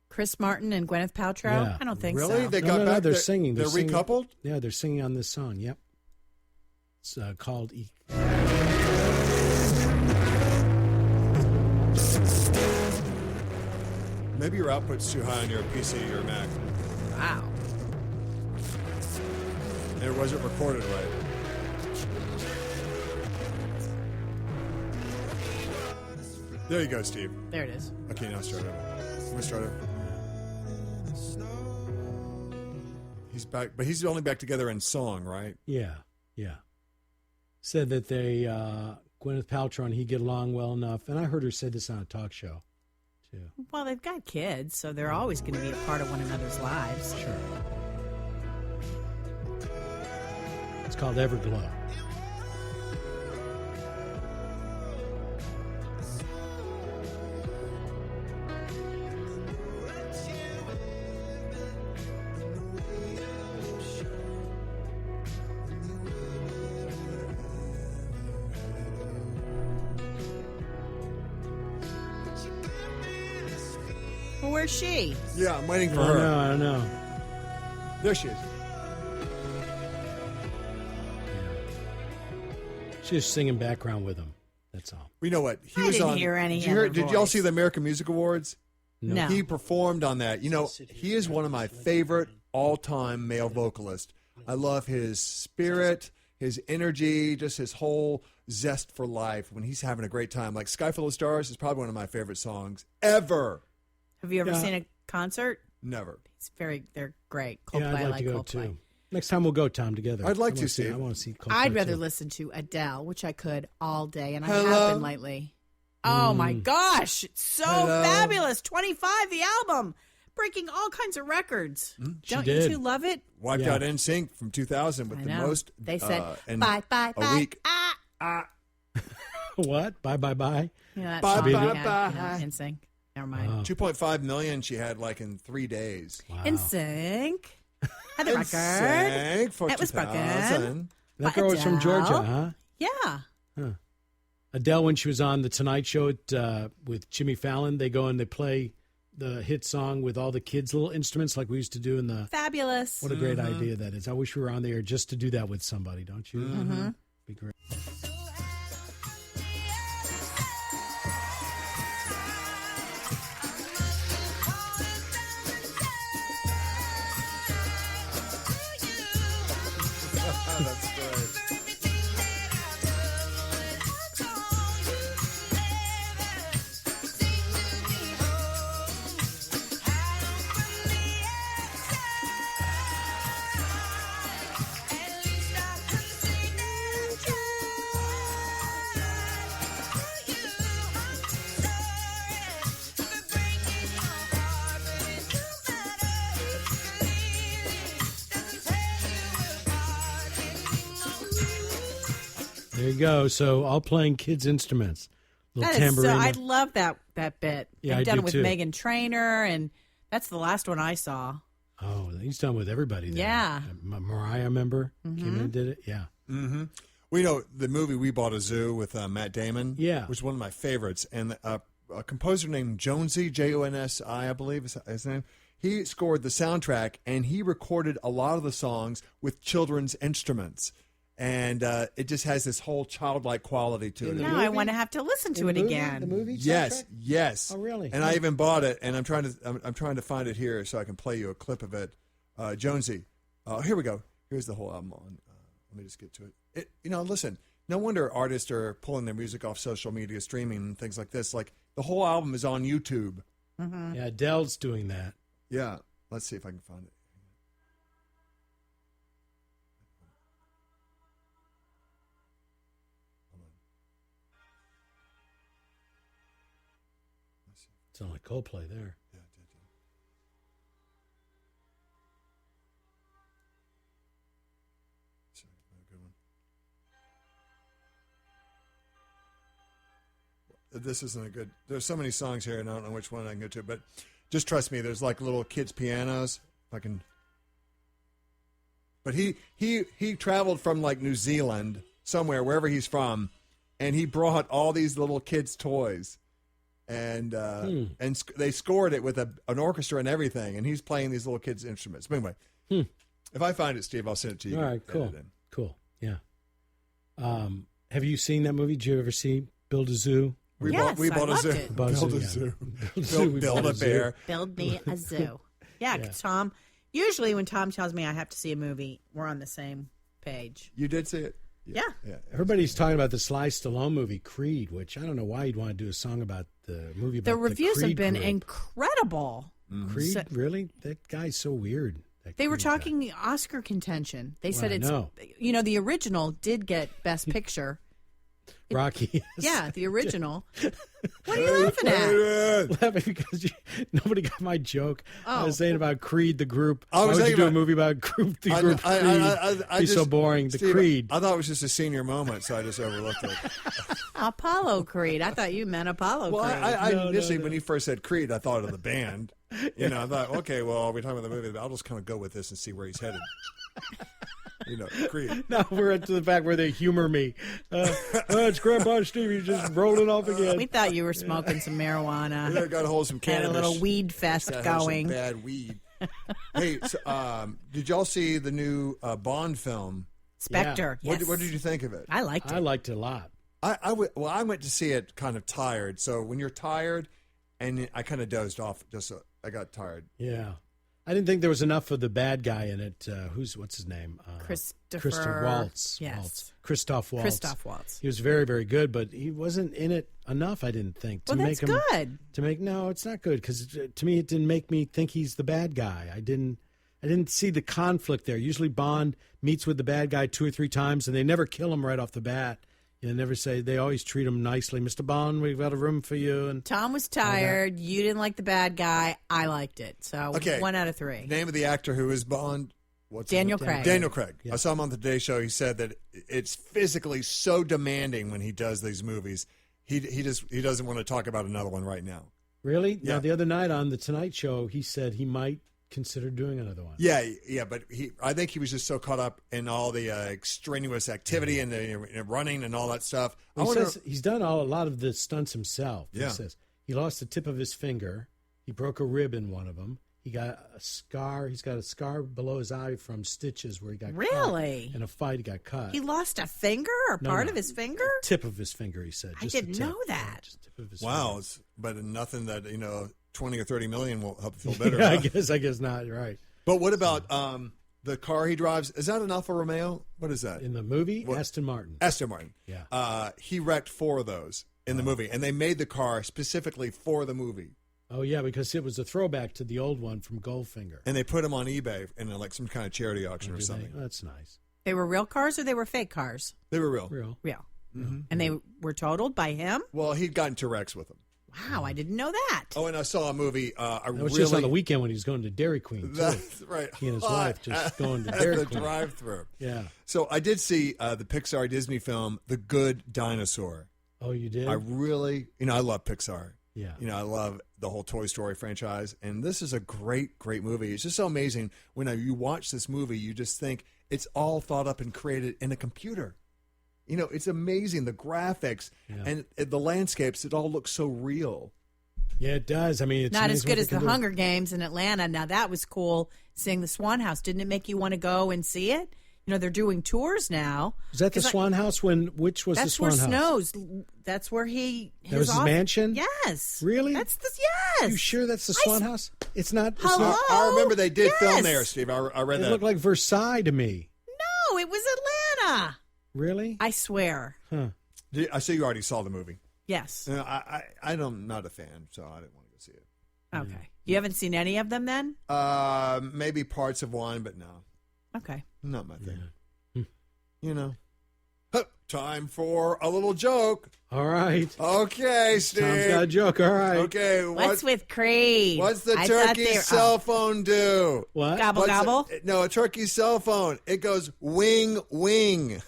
Chris Martin and Gwyneth Paltrow? Yeah. I don't think Really? so. They got back? They're singing. They're singing. recoupled? Yeah, they're singing on this song. Yep. It's called Maybe your output's too high on your PC or Mac. Wow. And it wasn't recorded right. There you go, Steve. There it is. Okay, now start over. I'm going to start over. He's back, but he's only back together in song, right? Yeah. Said that they, Gwyneth Paltrow and he get along well enough. And I heard her say this on a talk show, too. Well, they've got kids, so they're always going to be a part of one another's lives. Sure. It's called Everglow. Well, where's she? Yeah, I'm waiting for I her. know, I know. There she is. She's singing background with him. That's all. We know what he I was didn't on. hear any Did, you hear, other did y'all voice. see the American Music Awards? No. He performed on that. You know, he is one of my favorite all-time male vocalists. I love his spirit, his energy, just his whole zest for life when he's having a great time. Like Sky Full of Stars is probably one of my favorite songs ever. Have you ever Yeah. seen a concert? Never. they're great. Coldplay, Yeah, I'd I like to go, Coldplay. too. Next time we'll go, Tom, together. I'd like I to wanna see it. I want to see Coldplay, I'd rather too. listen to Adele, which I could all day, and I Hello? have been lately. Oh my gosh, it's so Hello? fabulous! 25, the album, breaking all kinds of records. she Don't did. you two love it? Wiped Yeah. out NSYNC from 2000 with I the know. most. They said in bye, bye, a bye. week. What? Bye, bye, bye. You know that Bye, song bye, they had, bye. In sync. Never mind. Oh. 2.5 million she had like in 3 days. Wow. In sync. Had the record. NSYNC for It was broken. 2000. That By girl was from Adele. Georgia, huh? Yeah. Adele, when she was on The Tonight Show with Jimmy Fallon, they go and they play the hit song with all the kids' little instruments like we used to do in the... Fabulous. What a great idea that is. I wish we were on the air just to do that with somebody, don't you? Mm-hmm. Be great. That's great. There you go. So all playing kids' instruments. Little That is so, tambourine. I love that bit. Yeah, They've I done do it with too. Meghan Trainor, and that's the last one I saw. Oh, he's done with everybody there. Yeah. Mariah, remember? Came in and did it. Yeah. Mm-hmm. We know the movie We Bought a Zoo with Matt Damon. Yeah. was one of my favorites. And a composer named Jonesy, Jonsi, I believe is his name. he scored the soundtrack, and he recorded a lot of the songs with children's instruments. And it just has this whole childlike quality to it. Now I want to have to listen to it again. The movie? Yes, soundtrack? yes. Oh, really? And I even bought it, and I'm trying to find it here so I can play you a clip of it. Jonesy, here we go. Here's the whole album on. Let me just get to it. Listen. No wonder artists are pulling their music off social media, streaming, and things like this. Like the whole album is on YouTube. Mm-hmm. Yeah, Adele's doing that. Yeah. Let's see if I can find it. Sound like Coldplay there. Yeah, good one. This isn't a good. There's so many songs here, and I don't know which one I can go to. But just trust me. There's like little kids' pianos. If I can. But he traveled from like New Zealand somewhere, wherever he's from, and he brought all these little kids' toys. And they scored it with an orchestra and everything, and he's playing these little kids' instruments. But anyway, if I find it, Steve, I'll send it to you. All right, cool. Yeah. Have you seen that movie? Did you ever see Build a Zoo? We bought a zoo. Build a zoo. Build a bear. Build me a zoo. Yeah, Tom. Usually when Tom tells me I have to see a movie, we're on the same page. You did see it? Yeah. Everybody's talking about the Sly Stallone movie, Creed, which I don't know why you'd want to do a song about the movie. About the reviews Creed have been group. incredible. Mm-hmm. Creed, really? That guy's so weird. They were talking Oscar contention. They said it's, no. The original did get Best Picture. Rocky. Yeah, the original. What are you laughing at? Laughing because nobody got my joke. I was Oh. saying about Creed, the group. I was Why would you thinking do a about- movie about group? The group Creed. Be so boring. The Steve, Creed. I thought it was just a senior moment, so I just overlooked it. Apollo Creed. I thought you meant Apollo Well, Creed. I initially, when he first said Creed, I thought of the band. I thought, okay, well, we're talking about the movie. I'll just kind of go with this and see where he's headed. Creed. Now we're into the fact where they humor me. It's Grandpa Stevie just rolling off again. We thought you were smoking some marijuana. Yeah, got to hold some Had cannabis. a little weed fest Gotta have some going. bad weed. Hey, so, did y'all see the new Bond film? Spectre. What, Yes. what did you think of it? I liked it. I liked it a lot. I went to see it kind of tired. So when you're tired, and I kind of dozed off. I got tired. Yeah. I didn't think there was enough of the bad guy in it. What's his name? Christopher Waltz. Yes. Christoph Waltz. Christoph Waltz. He was very, very good, but he wasn't in it enough, I didn't think. Well, that's good. No, it's not good, because to me it didn't make me think he's the bad guy. I didn't see the conflict there. Usually Bond meets with the bad guy 2 or 3 times, and they never kill him right off the bat. They never say. They always treat him nicely. Mr. Bond, we've got a room for you. And Tom was tired. You didn't like the bad guy. I liked it. So 1 out of 3. Name of the actor who is Bond? What's Daniel his name? Craig. Daniel Craig. Yeah. I saw him on the Today Show. He said that it's physically so demanding when he does these movies. He doesn't want to talk about another one right now. Really? Yeah. Now, the other night on the Tonight Show, he said he might consider doing another one. Yeah, but I think he was just so caught up in all the extraneous activity and the running and all that stuff. Well, he says he's done a lot of the stunts himself. Yeah. He says he lost the tip of his finger. He broke a rib in one of them. He got a scar. He's got a scar below his eye from stitches where he got Really? cut. In a fight, he got cut. He lost a finger or part of his finger? Tip of his finger, he said. I Just the didn't tip. know that. Just the tip of his Wow, finger. but nothing that 20 or 30 million will help you feel better. Yeah, huh? I guess not. You're right. But what about the car he drives? Is that an Alfa Romeo? What is that? In the movie, Aston Martin. Aston Martin. Yeah. He wrecked 4 of those in the movie, and they made the car specifically for the movie. Oh, yeah, because it was a throwback to the old one from Goldfinger. And they put them on eBay in like some kind of charity auction or something. Oh, that's nice. They were real cars or they were fake cars? They were real. Real. Mm-hmm. And they were totaled by him? Well, he'd gotten to wrecks with them. Wow, I didn't know that. Oh, and I saw a movie. That was just on the weekend when he was going to Dairy Queen, too. That's right. He and his wife just going to at Dairy the Queen. drive-through. Yeah. So I did see the Pixar Disney film, The Good Dinosaur. Oh, you did? I really, I love Pixar. Yeah. I love the whole Toy Story franchise. And this is a great, great movie. It's just so amazing. When you watch this movie, you just think it's all thought up and created in a computer. It's amazing. The graphics and the landscapes, it all looks so real. Yeah, it does. I mean, it's not as amazing good what as they the can do. Hunger Games in Atlanta. Now, that was cool, seeing the Swan House. Didn't it make you want to go and see it? You know, they're doing tours now. Is that the Swan House? Which was the Swan House? That's where Snow's. That's where he. That was his mansion? Yes. Really? That's the yes. You sure that's the Swan House? It's not. It's Hello? not. I remember they did film Yes. there, Steve. I read It that. looked like Versailles to me. No, it was Atlanta. Really? I swear. Huh. I see you already saw the movie. Yes. I'm not a fan, so I didn't want to go see it. Okay. You haven't seen any of them then? Maybe parts of one, but no. Okay. Not my thing. You know. Time for a little joke. All right. Okay, Steve. Tom's got a joke. All right. Okay. What's with Creed? What's the I thought turkey's they were- cell phone do? What? Gobble, What's gobble? No, a turkey's cell phone. It goes wing, wing.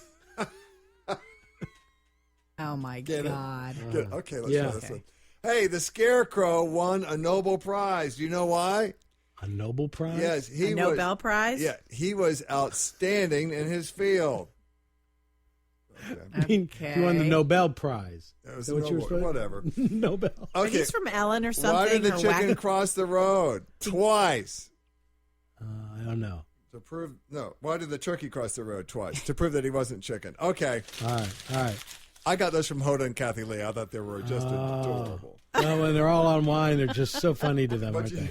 Oh, my Get it? God. Good. Okay, let's Yeah. try this one. Hey, the Scarecrow won a Nobel Prize. Do you know why? A Nobel Prize? Yes, A Nobel Prize? Yeah, he was outstanding in his field. I mean, he won the Nobel Prize. That was Is that what you were Nobel, supposed- whatever. Nobel. Are these from Ellen or something? Why did the or chicken Wagon- cross the road twice? I don't know. To prove why did the turkey cross the road twice? To prove that he wasn't chicken. Okay. All right. I got those from Hoda and Kathy Lee. I thought they were just adorable. No, when they're all on wine, they're just so funny to them, aren't they?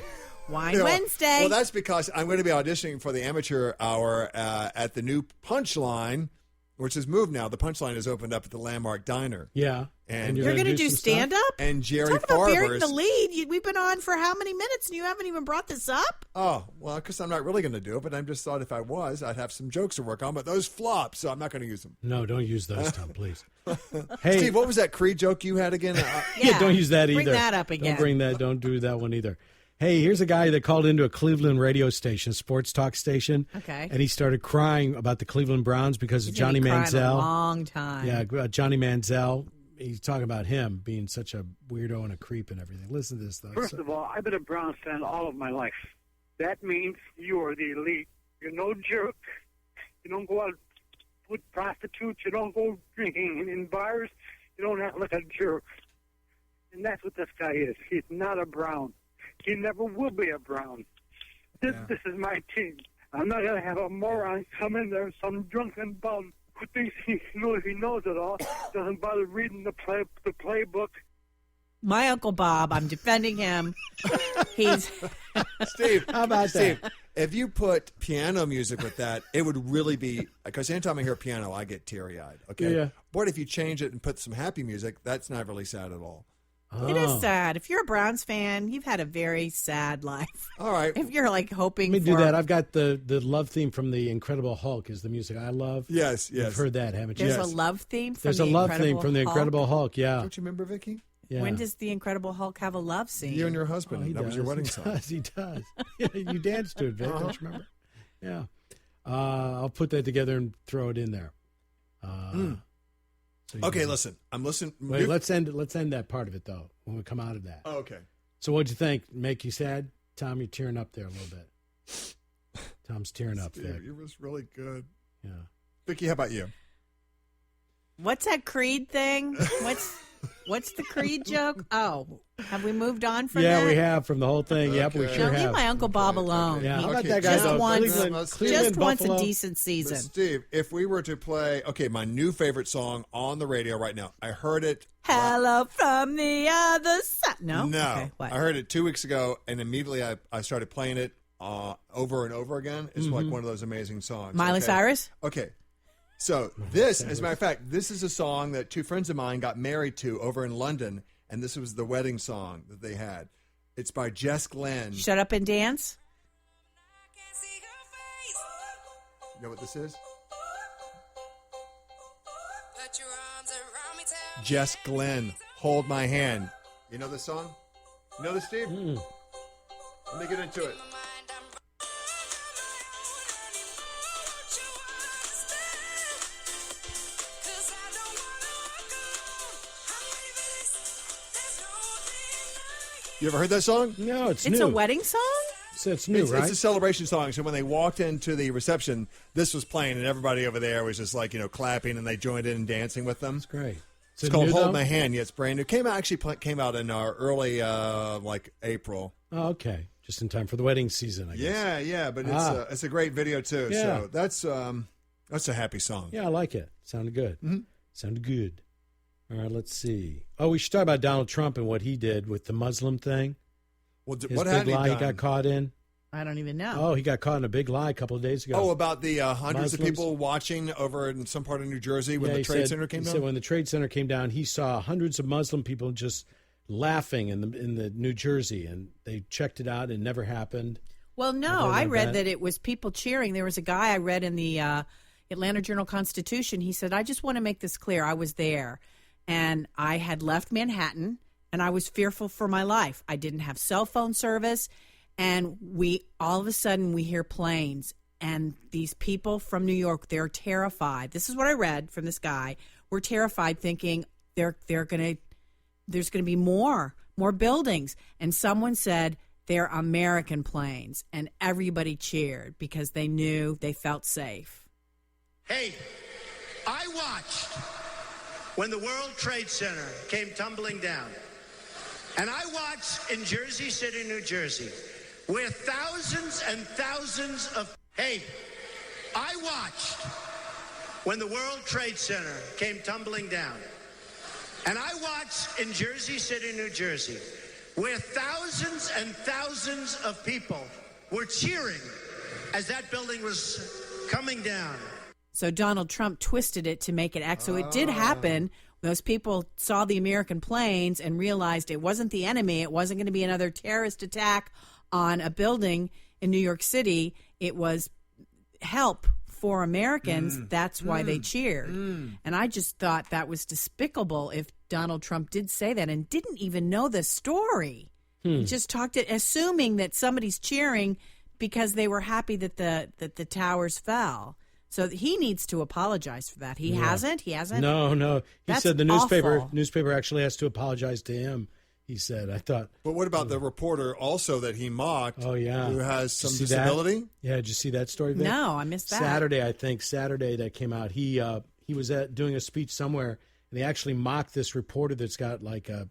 Wine You know, Wednesday. Well, that's because I'm going to be auditioning for the amateur hour at the new Punchline, which has moved now. The Punchline has opened up at the Landmark Diner. Yeah. And You're going to do some stand up? And Jerry Talk about bearing Farber's. the lead. We've been on for how many minutes and you haven't even brought this up? Oh, well, because I'm not really going to do it, but I just thought if I was, I'd have some jokes to work on, but those flopped, so I'm not going to use them. No, don't use those, Tom, please. Hey, Steve, what was that Creed joke you had again? Yeah, don't use that either. Bring that up again. Don't do that one either. Hey, here's a guy that called into a Cleveland radio station, sports talk station. Okay. And he started crying about the Cleveland Browns because He's of Johnny gonna be crying Manziel. a long time. Yeah, Johnny Manziel. He's talking about him being such a weirdo and a creep and everything. Listen to this, though. First of all, I've been a Browns fan all of my life. That means you are the elite. You're no jerk. You don't go out with prostitutes. You don't go drinking in bars. You don't act like a jerk. And that's what this guy is. He's not a Brown. He never will be a Brown. This is my team. I'm not going to have a moron come in there, some drunken bum who thinks he knows it all, doesn't bother reading the playbook. My Uncle Bob, I'm defending him. He's Steve, how about Steve, that? if you put piano music with that, it would really be, because anytime I hear piano, I get teary-eyed. Okay, Yeah. But if you change it and put some happy music, that's not really sad at all. It is sad. If you're a Browns fan, you've had a very sad life. All right. If you're like hoping Let me for do that. I've got the love theme from the Incredible Hulk is the music I love. Yes. You've heard that, haven't you? There's a love theme from There's the a love Incredible theme from the Hulk? Incredible Hulk, yeah. Don't you remember, Vikki? Yeah. When does the Incredible Hulk have a love scene? You and your husband. He that was your does. wedding He song. does. He does. Yeah, you danced to it, Vic. Don't you remember? Yeah. I'll put that together and throw it in there. So you Okay, can- listen. I'm listening. Wait, let's end that part of it though. When we come out of that. Oh, okay. So what'd you think? Make you sad, Tom? You're tearing up there a little bit. Tom's tearing up, Steve, Vic. it was really good. Yeah. Vikki, how about you? What's that Creed thing? What's the Creed joke? Oh, have we moved on from that? Yeah, we have from the whole thing. Yep, we Okay. sure Now leave have. my Uncle Bob alone. Yeah, how He- about that guy? just though? once, Cleveland, just once a Buffalo? decent season. But Steve, if we were to play, my new favorite song on the radio right now, I heard it. Hello from the other side. No? No. Okay, what? I heard it 2 weeks ago, and immediately I started playing it over and over again. It's like one of those amazing songs. Miley Cyrus? Okay. So this, as a matter of fact, this is a song that two friends of mine got married to over in London, and this was the wedding song that they had. It's by Jess Glenn. Shut up and dance? You know what this is? Jess Glenn, Hold My Hand. You know this song? You know this, Steve? Let me get into it. You ever heard that song? No, it's It's new. a wedding song? So it's new, right? It's a celebration song. So when they walked into the reception, this was playing, and everybody over there was just like, clapping, and they joined in and dancing with them. That's great. It's called Hold My Hand. Yeah, it's brand new. Came out in early April. Oh, okay. Just in time for the wedding season, I guess. Yeah, but it's a great video too. Yeah. So that's a happy song. Yeah, I like it. Sounded good. Mm-hmm. Sounded good. All right, let's see. Oh, we should talk about Donald Trump and what he did with the Muslim thing. Well, His what big had he lie done? he got caught in. I don't even know. Oh, he got caught in a big lie a couple of days ago. Oh, about the hundreds of Muslims. people watching over in some part of New Jersey when the he Trade Center came he down? said when the Trade Center came down, he saw hundreds of Muslim people just laughing in the New Jersey, and they checked it out. It never happened. Well, no, I read that it was people cheering. There was a guy I read in the Atlanta Journal-Constitution. He said, I just want to make this clear. I was there, and I had left Manhattan, and I was fearful for my life. I didn't have cell phone service, and all of a sudden we hear planes, and these people from New York, they're terrified. This is what I read from this guy. We're terrified, thinking there's going to be more buildings. And someone said, they're American planes, and everybody cheered because they knew they felt safe. Hey, I watched when the World Trade Center came tumbling down. And I watched in Jersey City, New Jersey, where thousands and thousands of... Hey, I watched when the World Trade Center came tumbling down. And I watched in Jersey City, New Jersey, where thousands and thousands of people were cheering as that building was coming down. So Donald Trump twisted it to make it so it did happen. Those people saw the American planes and realized it wasn't the enemy. It wasn't going to be another terrorist attack on a building in New York City. It was help for Americans. That's why they cheered. And I just thought that was despicable if Donald Trump did say that and didn't even know the story. He just talked it, assuming that somebody's cheering because they were happy that the towers fell. So he needs to apologize for that. He hasn't. No. He That's said the awful. newspaper actually has to apologize to him. He said, I thought. But what about the reporter also that he mocked? Oh, yeah. Who has some Did you see that? disability? Yeah, did you see that story, Vic? No, I missed that. Saturday that came out. He was doing a speech somewhere, and they actually mocked this reporter that's got like a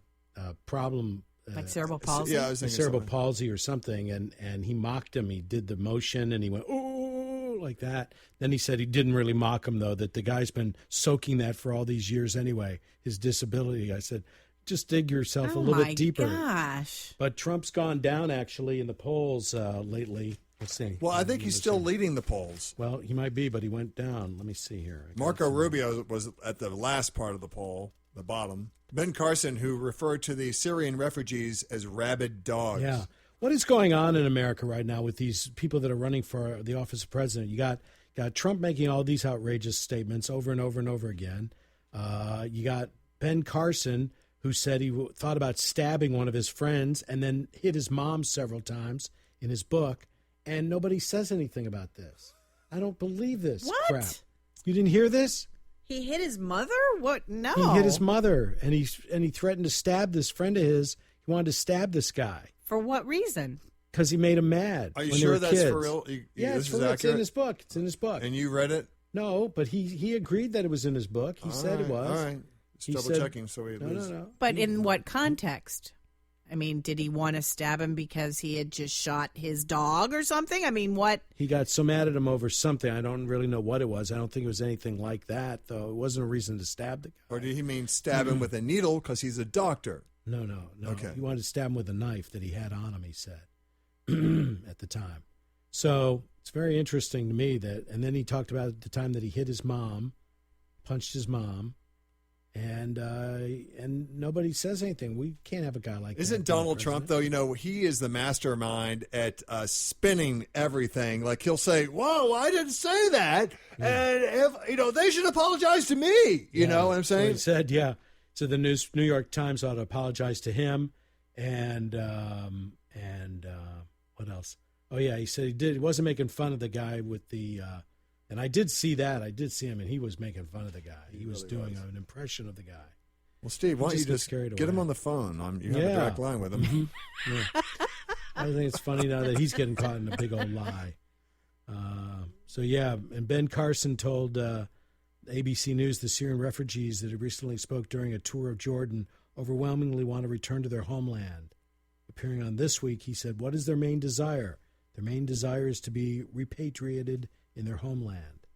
problem. Like cerebral palsy? Yeah, I was thinking cerebral something. palsy or something, and he mocked him. He did the motion, and he went, ooh, like that. Then he said he didn't really mock him, though, that the guy's been soaking that for all these years anyway, his disability. I said, just dig yourself a little bit deeper. Oh, my gosh. But Trump's gone down, actually, in the polls lately. Let's see. Well, I think he's still leading the polls. Well, he might be, but he went down. Let me see here. Marco Rubio was at the last part of the poll, the bottom. Ben Carson, who referred to the Syrian refugees as rabid dogs. Yeah. What is going on in America right now with these people that are running for the office of president? You got Trump making all these outrageous statements over and over and over again. You got Ben Carson, who said he thought about stabbing one of his friends and then hit his mom several times in his book, and nobody says anything about this. I don't believe this What? crap. You didn't hear this? He hit his mother? What? No. He hit his mother, and he threatened to stab this friend of his. He wanted to stab this guy. For what reason? Because he made him mad. Are you when they sure were that's kids. for real? Yeah, this it's is for real. It's in accurate? his book. It's in his book. And you read it? No, but he agreed that it was in his book. He said it was. All right. Just He double said- checking so we lose. No. But in what context? I mean, did he want to stab him because he had just shot his dog or something? I mean, what? He got so mad at him over something. I don't really know what it was. I don't think it was anything like that, though. It wasn't a reason to stab the guy. Or did he mean stab him with a needle because he's a doctor? No. Okay. He wanted to stab him with a knife that he had on him, he said, at the time. So it's very interesting to me that, and then he talked about the time that he hit his mom, punched his mom, and nobody says anything. We can't have a guy like that. Isn't Donald Trump, though, he is the mastermind at spinning everything. Like he'll say, whoa, I didn't say that. Yeah. And, if they should apologize to me. You know what I'm saying? So he said, yeah. So the New York Times ought to apologize to him. And what else? Oh, yeah, he said he wasn't making fun of the guy with the and I did see that. I did see him, and he was making fun of the guy. He was really doing an impression of the guy. Well, Steve, why don't you got just carried get him away. on the phone? You have a direct line with him. Yeah. I think it's funny now that he's getting caught in a big old lie. So, yeah, and Ben Carson told ABC News, the Syrian refugees that he recently spoke during a tour of Jordan overwhelmingly want to return to their homeland. Appearing on This Week, he said, what is their main desire? Their main desire is to be repatriated in their homeland.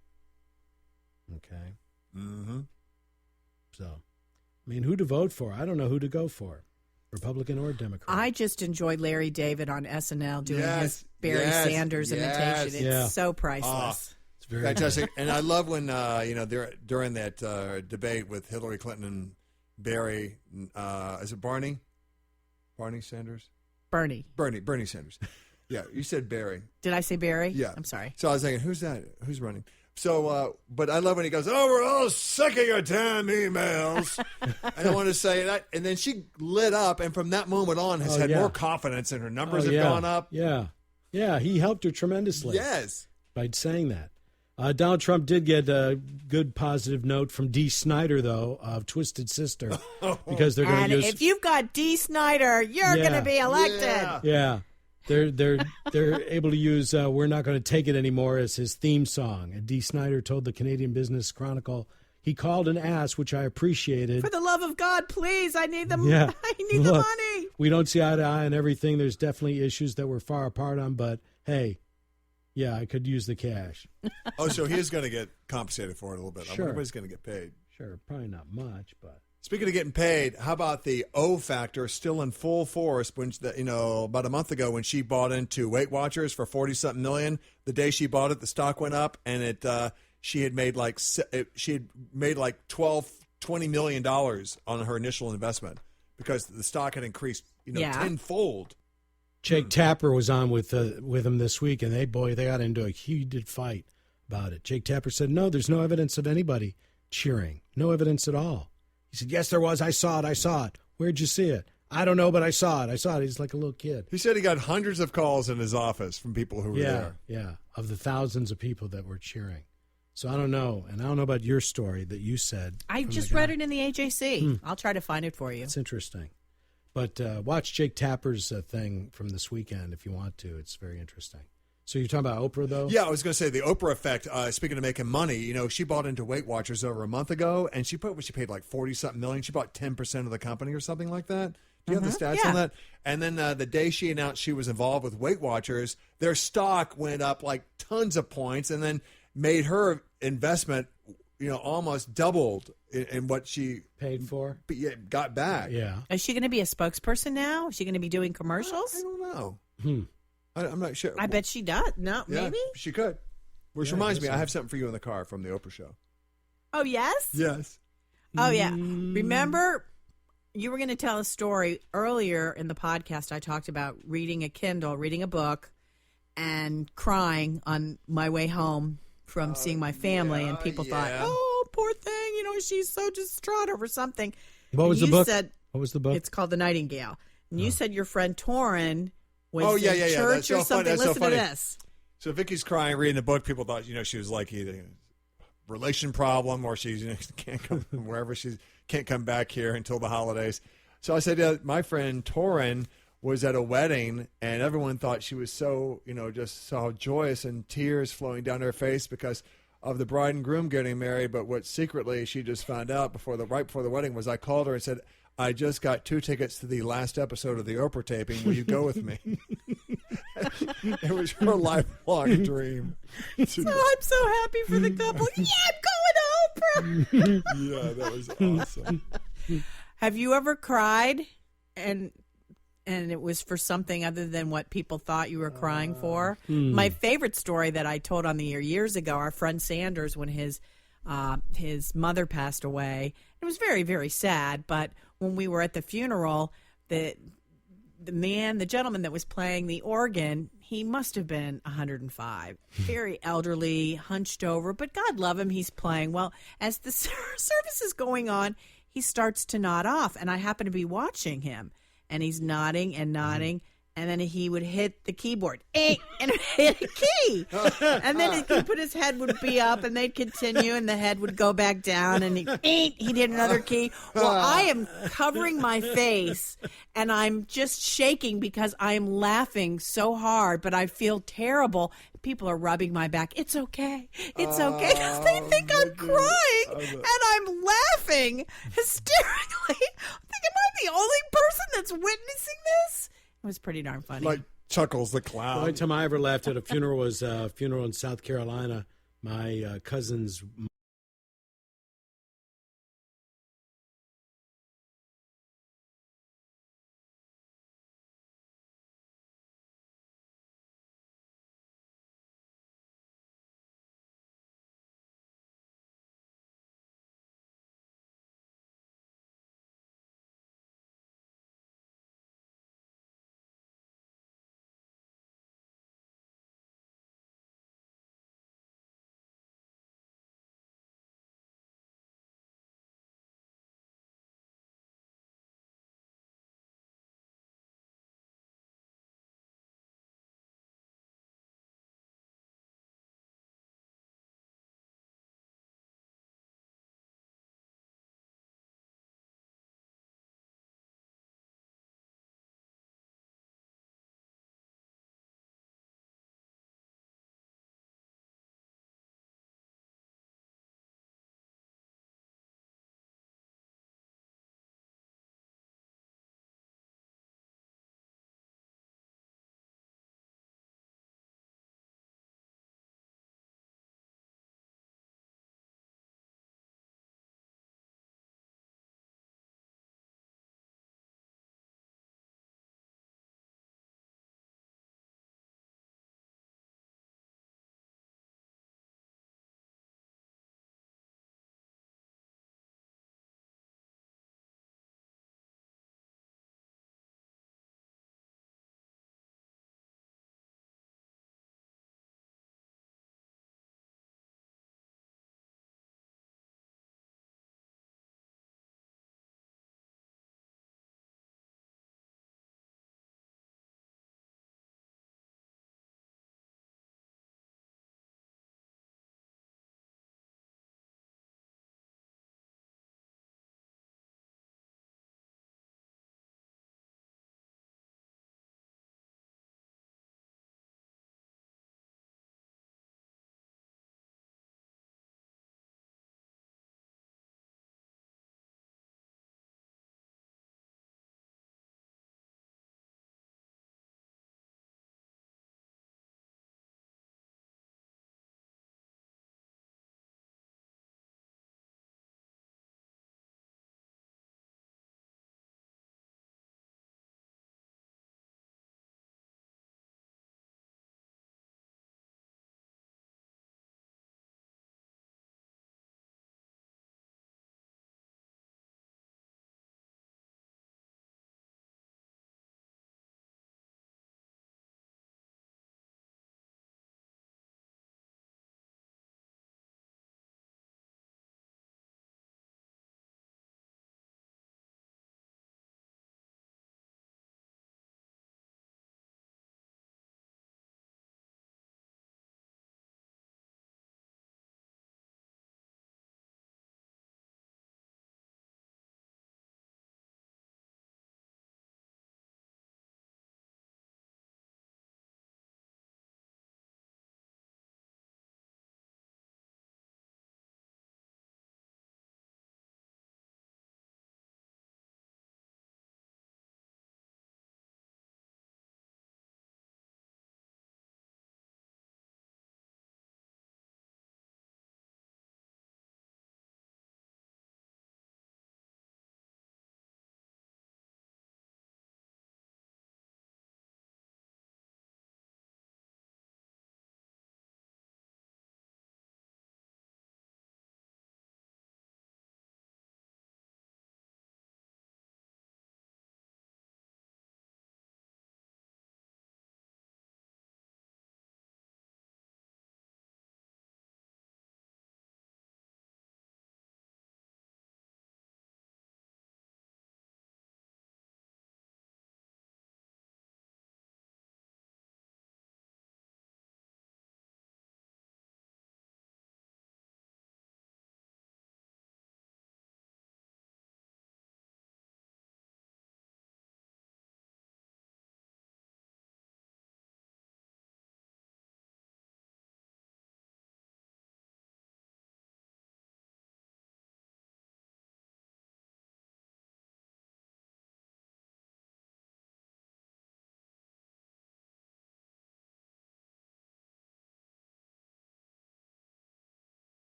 Okay. Mm-hmm. So, I mean, who to vote for? I don't know who to go for, Republican or Democrat. I just enjoyed Larry David on SNL doing his Barry Sanders imitation. It's so priceless. It's very fantastic. And I love when, during that debate with Hillary Clinton and Barry, is it Barney? Barney Sanders? Bernie Sanders. Yeah, you said Barry. Did I say Barry? Yeah. I'm sorry. So I was thinking, who's that? Who's running? So, but I love when he goes, oh, we're all sick of your damn emails. And I want to say that. And then she lit up, and from that moment on has had more confidence, and her numbers have gone up. Yeah. Yeah, he helped her tremendously. Yes. By saying that. Donald Trump did get a good positive note from Dee Snider, though, of Twisted Sister, because they're going to use. And if you've got Dee Snider, you're going to be elected. Yeah. They're able to use "We're Not Going to Take It Anymore" as his theme song. And Dee Snider told the Canadian Business Chronicle he called and asked, which I appreciated. For the love of God, please, I need the the money. We don't see eye to eye on everything. There's definitely issues that we're far apart on, but hey, yeah, I could use the cash. Oh, so he is going to get compensated for it a little bit. Sure. I wonder if he's going to get paid. Sure, probably not much, but. Speaking of getting paid, how about the O factor still in full force? When about a month ago, when she bought into Weight Watchers for $40-something million, the day she bought it, the stock went up, and she had made like $20 million on her initial investment because the stock had increased tenfold. Jake Tapper was on with him this week, and they got into a heated fight about it. Jake Tapper said, "No, there's no evidence of anybody cheering. No evidence at all." He said, "Yes, there was. I saw it. Where'd you see it?" "I don't know, but I saw it. He's like a little kid. He said he got hundreds of calls in his office from people who were there. Yeah, of the thousands of people that were cheering. So I don't know. And I don't know about your story that you said. I just read it in the AJC. I'll try to find it for you. It's interesting. But watch Jake Tapper's thing from this weekend if you want to. It's very interesting. So you're talking about Oprah, though? Yeah, I was going to say the Oprah effect. Speaking of making money, she bought into Weight Watchers over a month ago, and she paid like $40-something million. She bought 10% of the company or something like that. Do you have the stats on that? And then the day she announced she was involved with Weight Watchers, their stock went up like tons of points, and then made her investment, almost doubled in what she paid for, got back. Yeah. Is she going to be a spokesperson now? Is she going to be doing commercials? I don't know. I'm not sure. I bet she does. No, yeah, maybe? She could. Which reminds me, I have something for you in the car from the Oprah show. Oh, yes? Yes. Oh, yeah. Remember, you were going to tell a story earlier in the podcast. I talked about reading a book, and crying on my way home from seeing my family, and people thought, oh, poor thing, she's so distraught over something. What was the book? What was the book? It's called The Nightingale. And you said your friend Torrin was in church or something. Listen to this. So Vicki's crying, reading the book. People thought, she was like either a relation problem or she's can't come wherever she can't come back here until the holidays. So I said, my friend Torrin was at a wedding, and everyone thought she was so, just so joyous and tears flowing down her face because of the bride and groom getting married. But what secretly she just found out right before the wedding was I called her and said, I just got 2 tickets to the last episode of the Oprah taping. Will you go with me? It was her lifelong dream. I'm so happy for the couple. Yeah, I'm going to Oprah. Yeah, that was awesome. Have you ever cried and it was for something other than what people thought you were crying for? My favorite story that I told on the air years ago, our friend Sanders, when his mother passed away, it was very, very sad. But when we were at the funeral, the gentleman that was playing the organ, he must have been 105, very elderly, hunched over, but God love him, he's playing. Well, as the service is going on, he starts to nod off, and I happen to be watching him, and he's nodding and nodding, and then he would hit the keyboard, and hit a key. And then his head would be up, and they'd continue, and the head would go back down, and he'd hit another key. Well, I am covering my face, and I'm just shaking because I am laughing so hard, but I feel terrible. People are rubbing my back. It's okay. It's okay. Because they think I'm crying, and I'm laughing hysterically. I think, am I the only person that's witnessing this? It was pretty darn funny. Like Chuckles the Clown. The only time I ever laughed at a funeral was a funeral in South Carolina. My cousin's